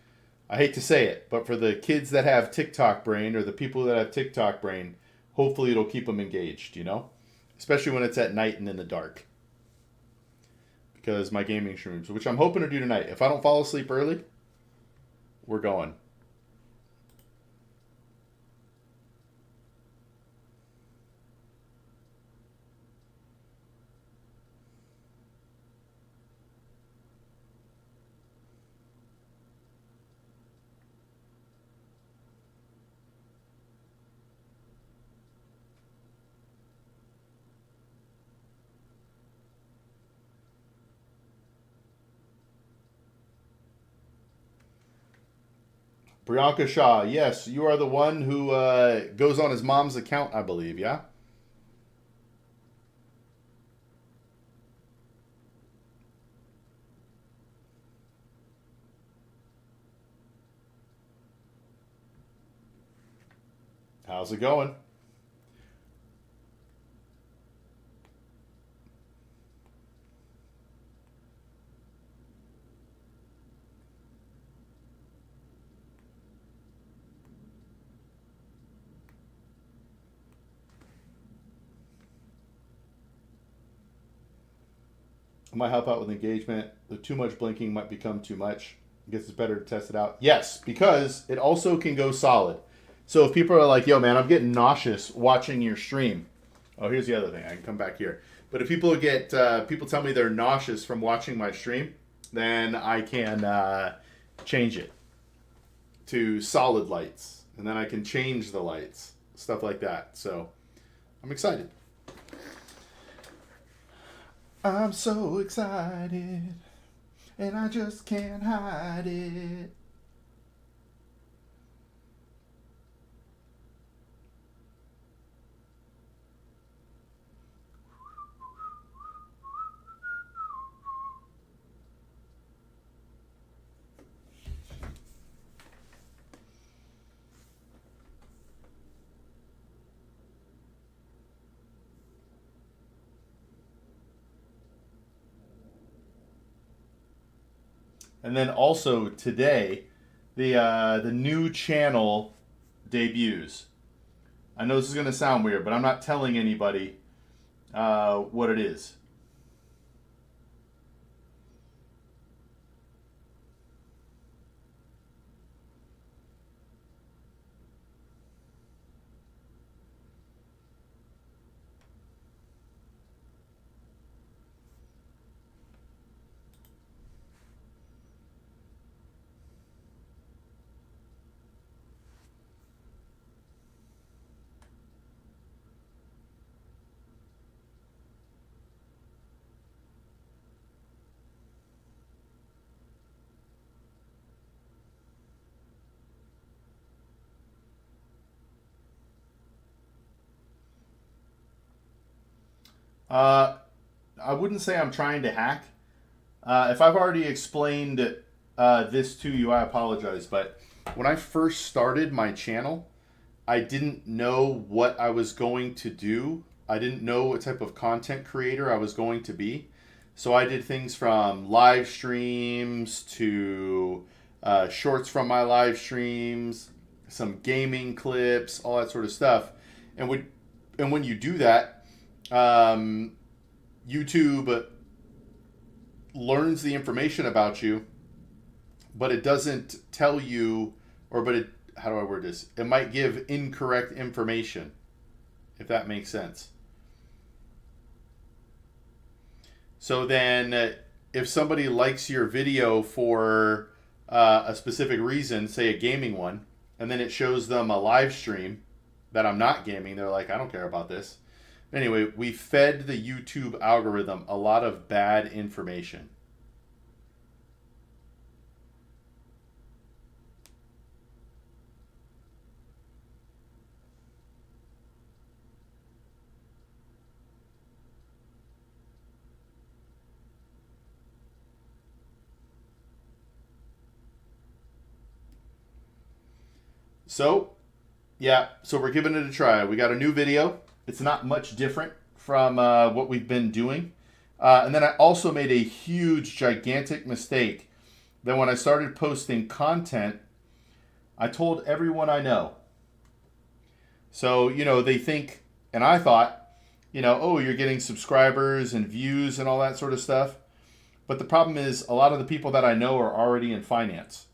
I hate to say it, but for the kids that have TikTok brain or the people that have TikTok brain, hopefully it'll keep them engaged, you know? Especially when it's at night and in the dark. Because my gaming streams, which I'm hoping to do tonight. If I don't fall asleep early, we're going. Priyanka Shah, yes, you are the one who goes on his mom's account, I believe, yeah? How's it going? It might help out with engagement. The too much blinking might become too much. I guess it's better to test it out. Yes, because it also can go solid. So if people are like, yo, man, I'm getting nauseous watching your stream. Oh, here's the other thing. I can come back here. But if people tell me they're nauseous from watching my stream, then I can change it to solid lights. And then I can change the lights. Stuff like that. So I'm excited. I'm so excited, and I just can't hide it. And then also today, the new channel debuts. I know this is going to sound weird, but I'm not telling anybody what it is. Uh, I wouldn't say I'm trying to hack. If I've already explained this to you, I apologize. But when I first started my channel, I didn't know what I was going to do. I didn't know what type of content creator I was going to be. So I did things from live streams to shorts from my live streams, some gaming clips, all that sort of stuff. And when you do that, um, YouTube learns the information about you, but it doesn't tell you, or but it, how do I word this? It might give incorrect information, if that makes sense. So then, if somebody likes your video for a specific reason, say a gaming one, and then it shows them a live stream that I'm not gaming, they're like, I don't care about this. Anyway, we fed the YouTube algorithm a lot of bad information. So, yeah, so we're giving it a try. We got a new video. It's not much different from what we've been doing. And then I also made a huge, gigantic mistake that when I started posting content, I told everyone I know. So, they think, and I thought, oh, you're getting subscribers and views and all that sort of stuff. But the problem is, a lot of the people that I know are already in finance.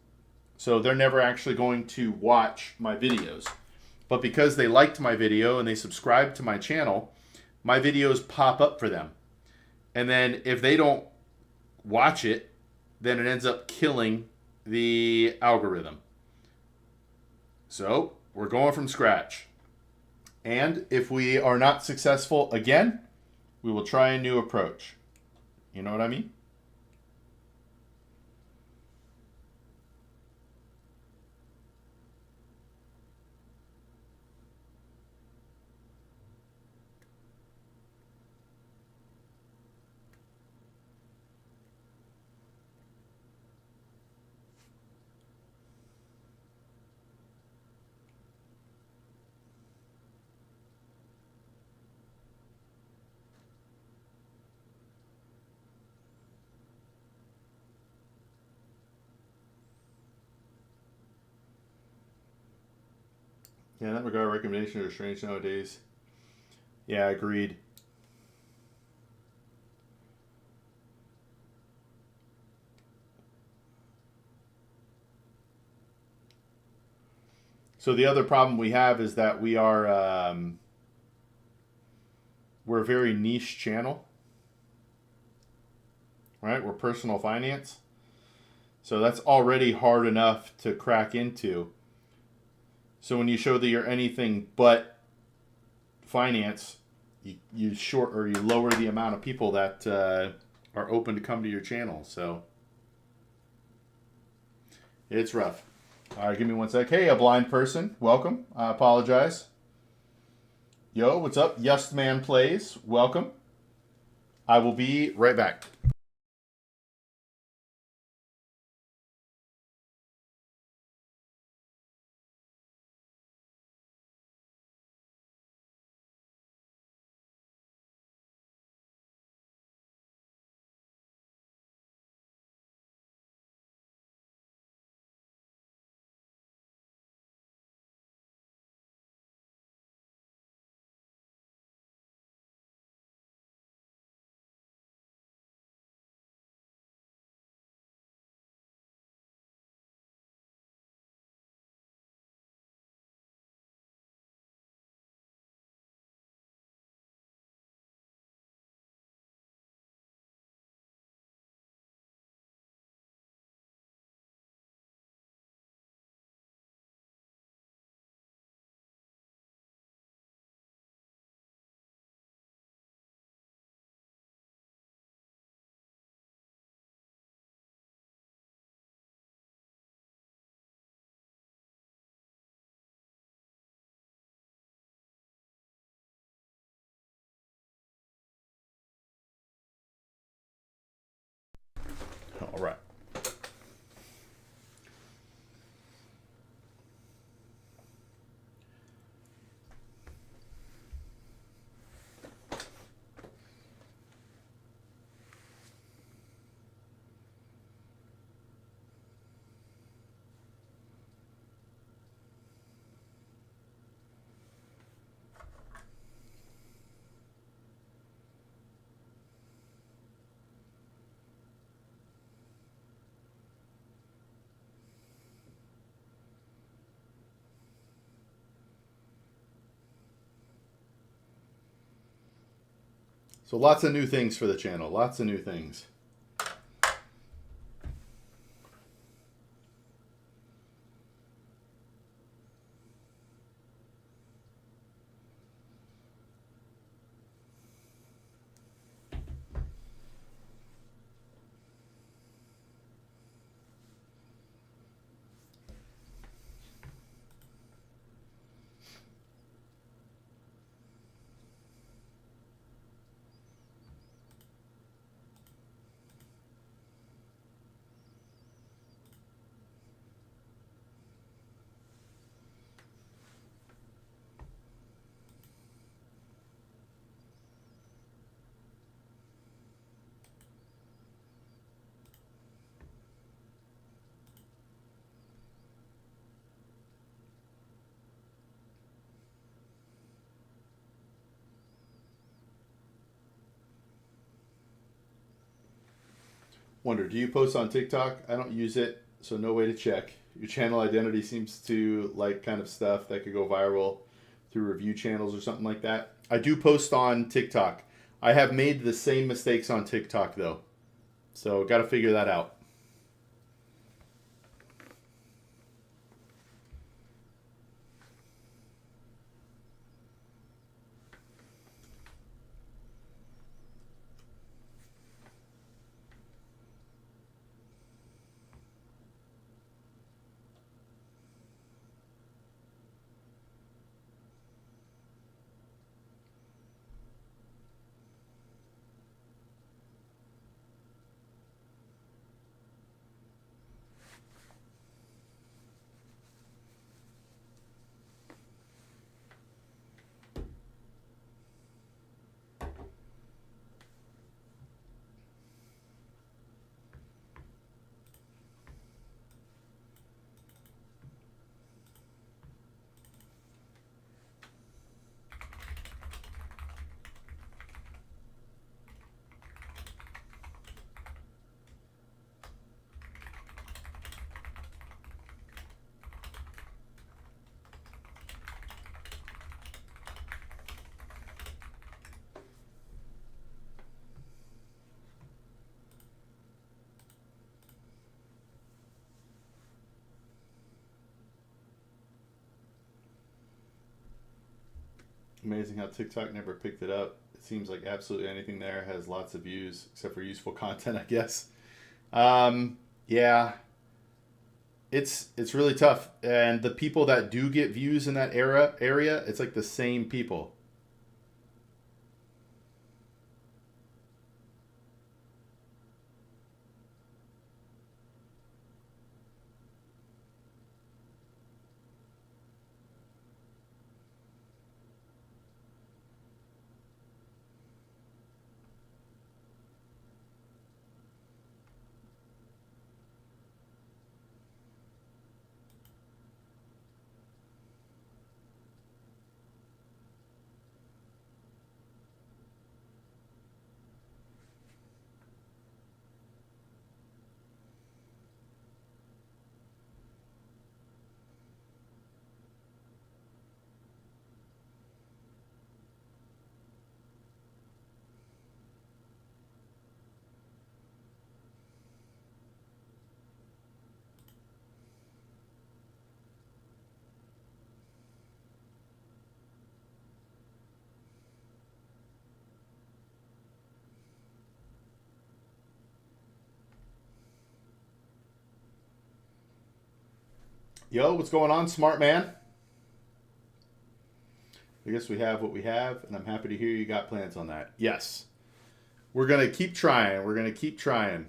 So they're never actually going to watch my videos. But because they liked my video and they subscribed to my channel, my videos pop up for them. And then if they don't watch it, then it ends up killing the algorithm. So we're going from scratch. And if we are not successful again, we will try a new approach. You know what I mean? Yeah, in that regard, recommendations are strange nowadays. Yeah, agreed. So the other problem we have is that we're a very niche channel, right? We're personal finance, so that's already hard enough to crack into. So when you show that you're anything but finance, you short or you lower the amount of people that are open to come to your channel. So it's rough. All right, give me one sec. Hey, a blind person, welcome. I apologize. Yo, what's up? Yes Man Plays, welcome. I will be right back. So lots of new things for the channel. Lots of new things. Wonder, do you post on TikTok? I don't use it, so no way to check. Your channel identity seems to like kind of stuff that could go viral through review channels or something like that. I do post on TikTok. I have made the same mistakes on TikTok though. So got to figure that out. Amazing how TikTok never picked it up. It seems like absolutely anything there has lots of views, except for useful content, I guess. Yeah, it's really tough, and the people that do get views in that area, it's like the same people. Yo, what's going on, smart man? I guess we have what we have, and I'm happy to hear you got plans on that. Yes. We're going to keep trying. We're going to keep trying.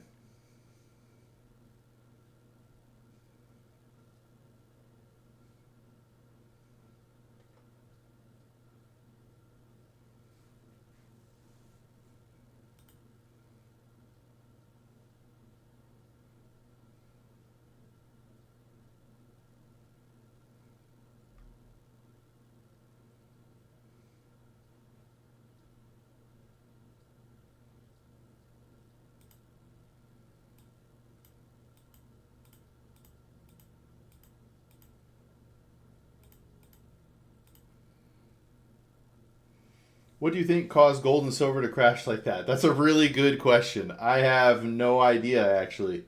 What do you think caused gold and silver to crash like that? That's a really good question. I have no idea, actually.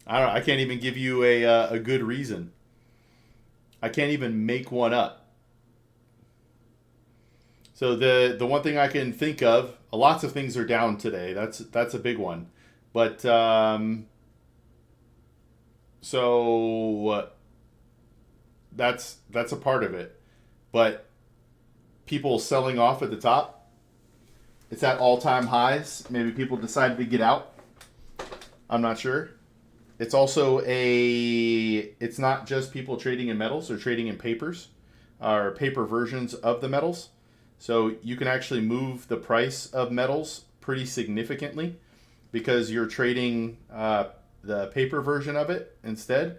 I don't. I can't even give you a good reason. I can't even make one up. So the one thing I can think of, lots of things are down today. That's a big one, but so that's a part of it. But people selling off at the top, it's at all time highs. Maybe people decided to get out. I'm not sure. It's also it's not just people trading in metals, they're trading in papers, or paper versions of the metals. So you can actually move the price of metals pretty significantly because you're trading the paper version of it instead.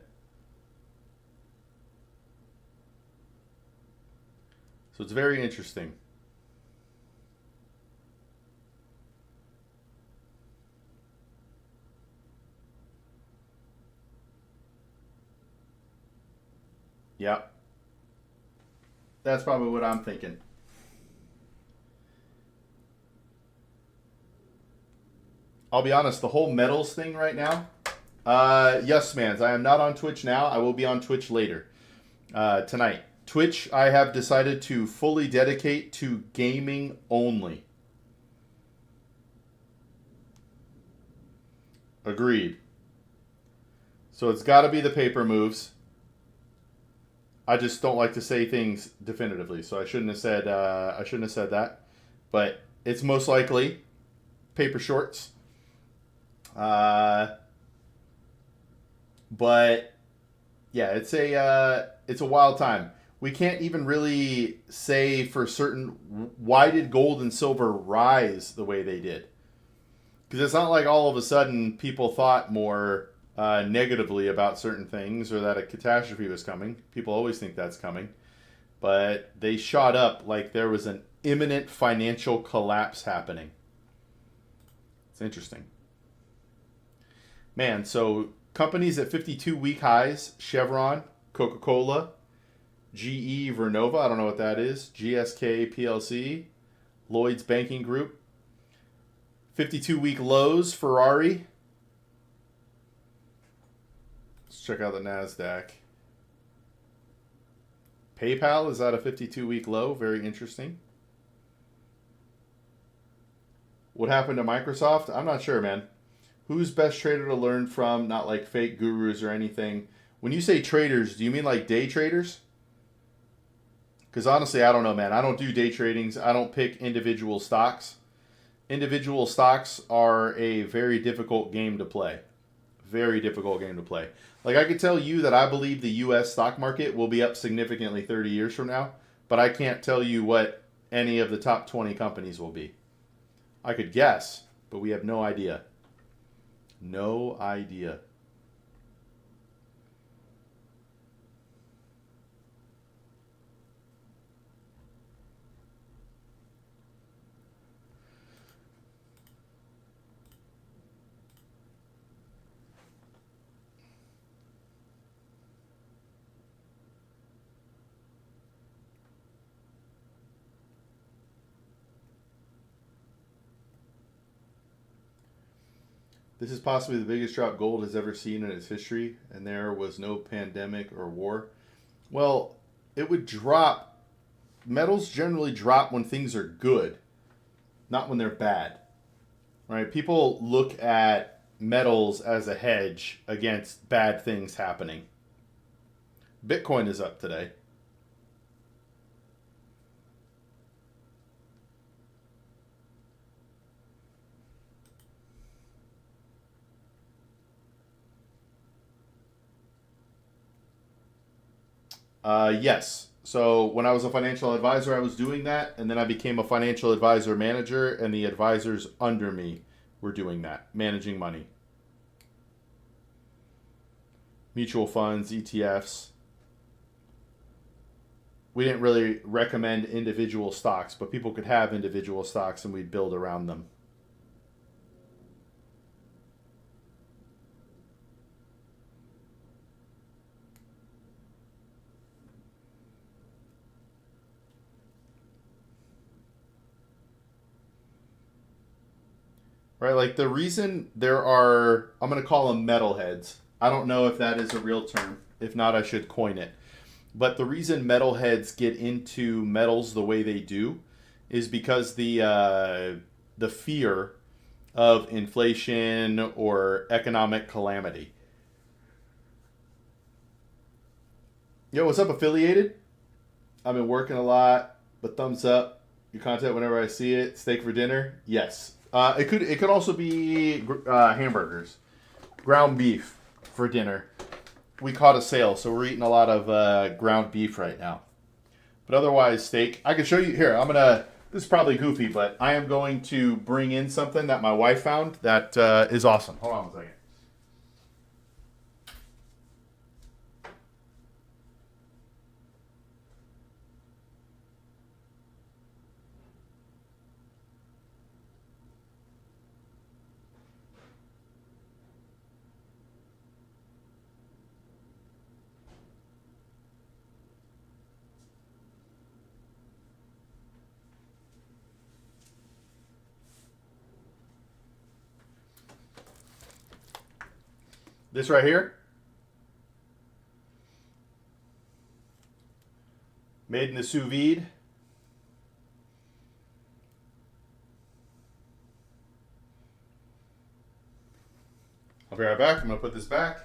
So it's very interesting. Yeah, that's probably what I'm thinking. I'll be honest, the whole metals thing right now. Yes, mans. I am not on Twitch now. I will be on Twitch later tonight. Twitch, I have decided to fully dedicate to gaming only. Agreed. So it's got to be the paper moves. I just don't like to say things definitively, so I shouldn't have said that. But it's most likely paper shorts. But yeah, it's a wild time. We can't even really say for certain why did gold and silver rise the way they did. Because it's not like all of a sudden people thought more negatively about certain things or that a catastrophe was coming. People always think that's coming. But they shot up like there was an imminent financial collapse happening. It's interesting. Man, so companies at 52-week highs: Chevron, Coca-Cola, GE Vernova, I don't know what that is, GSK PLC, Lloyd's Banking Group. 52-week lows: Ferrari. Let's check out the NASDAQ. PayPal is at a 52-week low. Very interesting. What happened to Microsoft? I'm not sure, man. Who's best trader to learn from? Not like fake gurus or anything. When you say traders, do you mean like day traders? Because honestly, I don't know, man. I don't do day tradings. I don't pick individual stocks. Individual stocks are a very difficult game to play. Very difficult game to play. Like, I could tell you that I believe the U.S. stock market will be up significantly 30 years from now, but I can't tell you what any of the top 20 companies will be. I could guess, but we have no idea. No idea. This is possibly the biggest drop gold has ever seen in its history, and there was no pandemic or war. Well, it would drop. Metals generally drop when things are good, not when they're bad. Right? People look at metals as a hedge against bad things happening. Bitcoin is up today. Yes. So when I was a financial advisor, I was doing that, and then I became a financial advisor manager, and the advisors under me were doing that, managing money. Mutual funds, ETFs. We didn't really recommend individual stocks, but people could have individual stocks, and we'd build around them. right? Like the reason there are, I'm going to call them metalheads. I don't know if that is a real term. If not, I should coin it. But the reason metalheads get into metals the way they do is because the fear of inflation or economic calamity. Yo, what's up, affiliated? I've been working a lot, but thumbs up. Your content whenever I see it. Steak for dinner? Yes. It could also be hamburgers, ground beef for dinner. We caught a sale, so we're eating a lot of ground beef right now. But otherwise, steak. I can show you here. This is probably goofy, but I am going to bring in something that my wife found that is awesome. Hold on a second. This right here, made in the sous vide. I'll be right back. I'm going to put this back.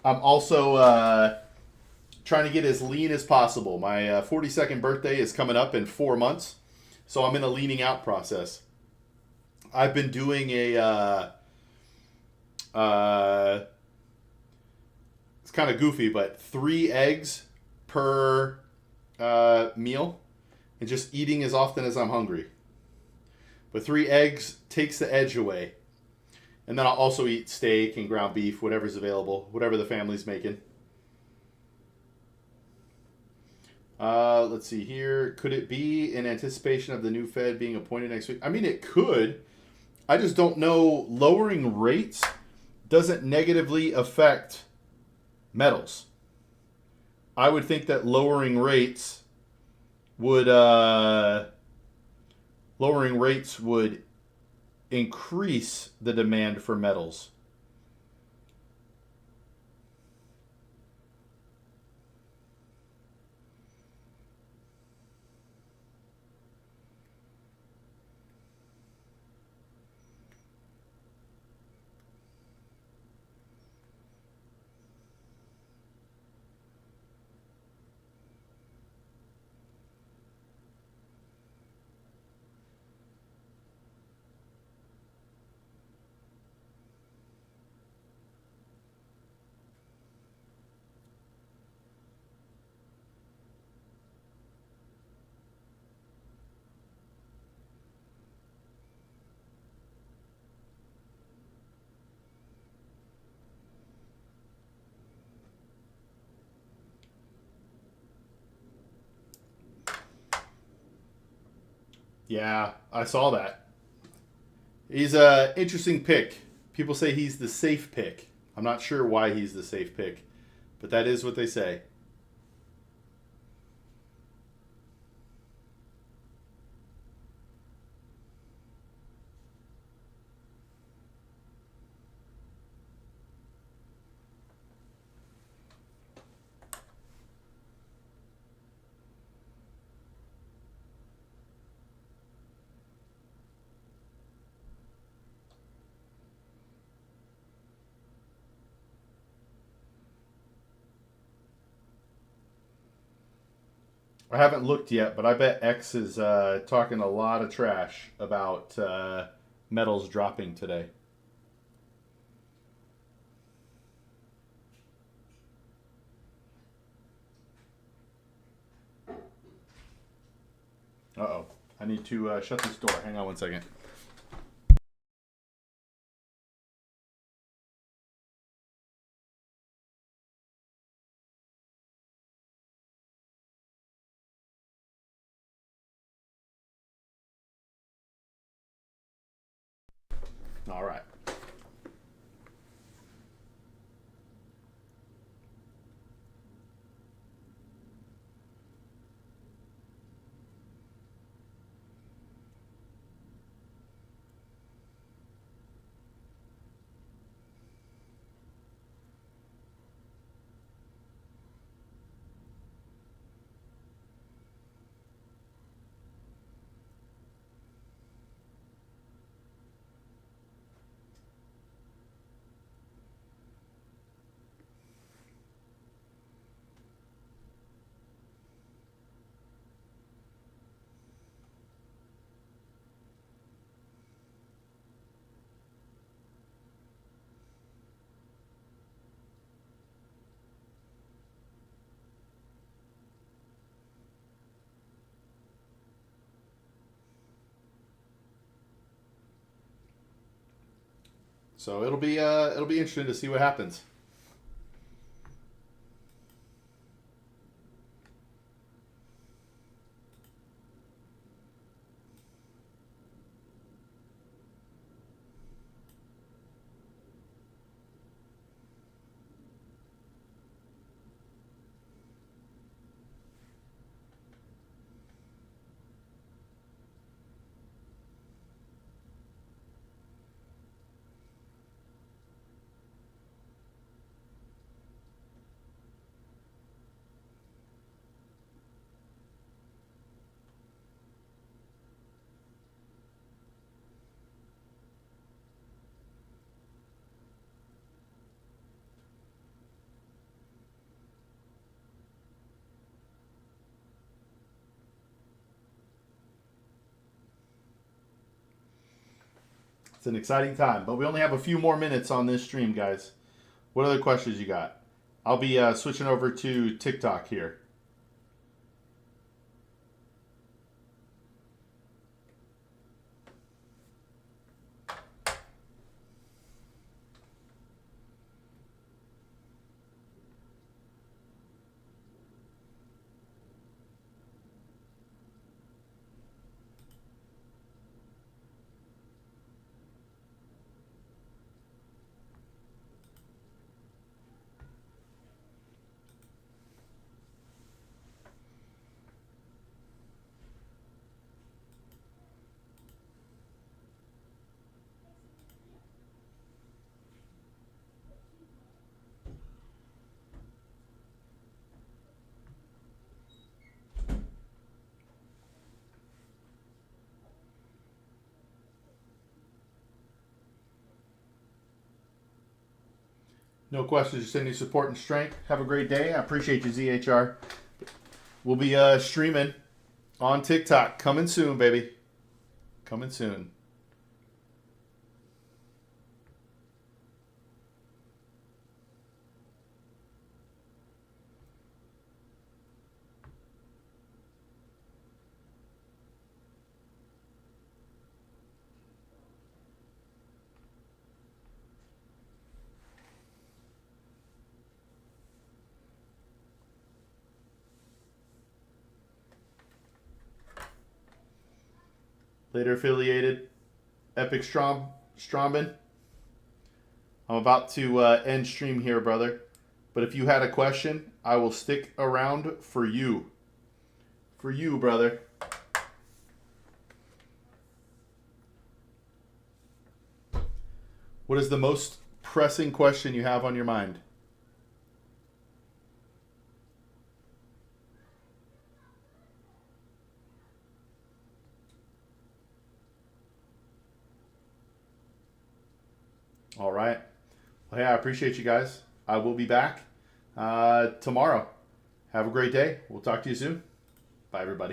I'm also trying to get as lean as possible. My 42nd birthday is coming up in 4 months, so I'm in a leaning out process. I've been doing it's kind of goofy, but 3 eggs per meal, and just eating as often as I'm hungry. But 3 eggs takes the edge away. And then I'll also eat steak and ground beef, whatever's available, whatever the family's making. Let's see here. Could it be in anticipation of the new Fed being appointed next week? I mean, it could. I just don't know. Lowering rates doesn't negatively affect metals. I would think that would lowering rates would increase the demand for metals. Yeah, I saw that. He's a interesting pick. People say he's the safe pick. I'm not sure why he's the safe pick, but that is what they say. I haven't looked yet, but I bet X is talking a lot of trash about metals dropping today. Uh-oh. I need to shut this door. Hang on one second. All right. So it'll be interesting to see what happens. It's an exciting time, but we only have a few more minutes on this stream, guys. What other questions you got? I'll be switching over to TikTok here. No questions, just any support and strength. Have a great day. I appreciate you, ZHR. We'll be streaming on TikTok. Coming soon, baby. Coming soon. Later affiliated. Epic Stromben. I'm about to end stream here, brother. But if you had a question, I will stick around for you. For you, brother. What is the most pressing question you have on your mind? All right. Well, hey, I appreciate you guys. I will be back tomorrow. Have a great day. We'll talk to you soon. Bye, everybody.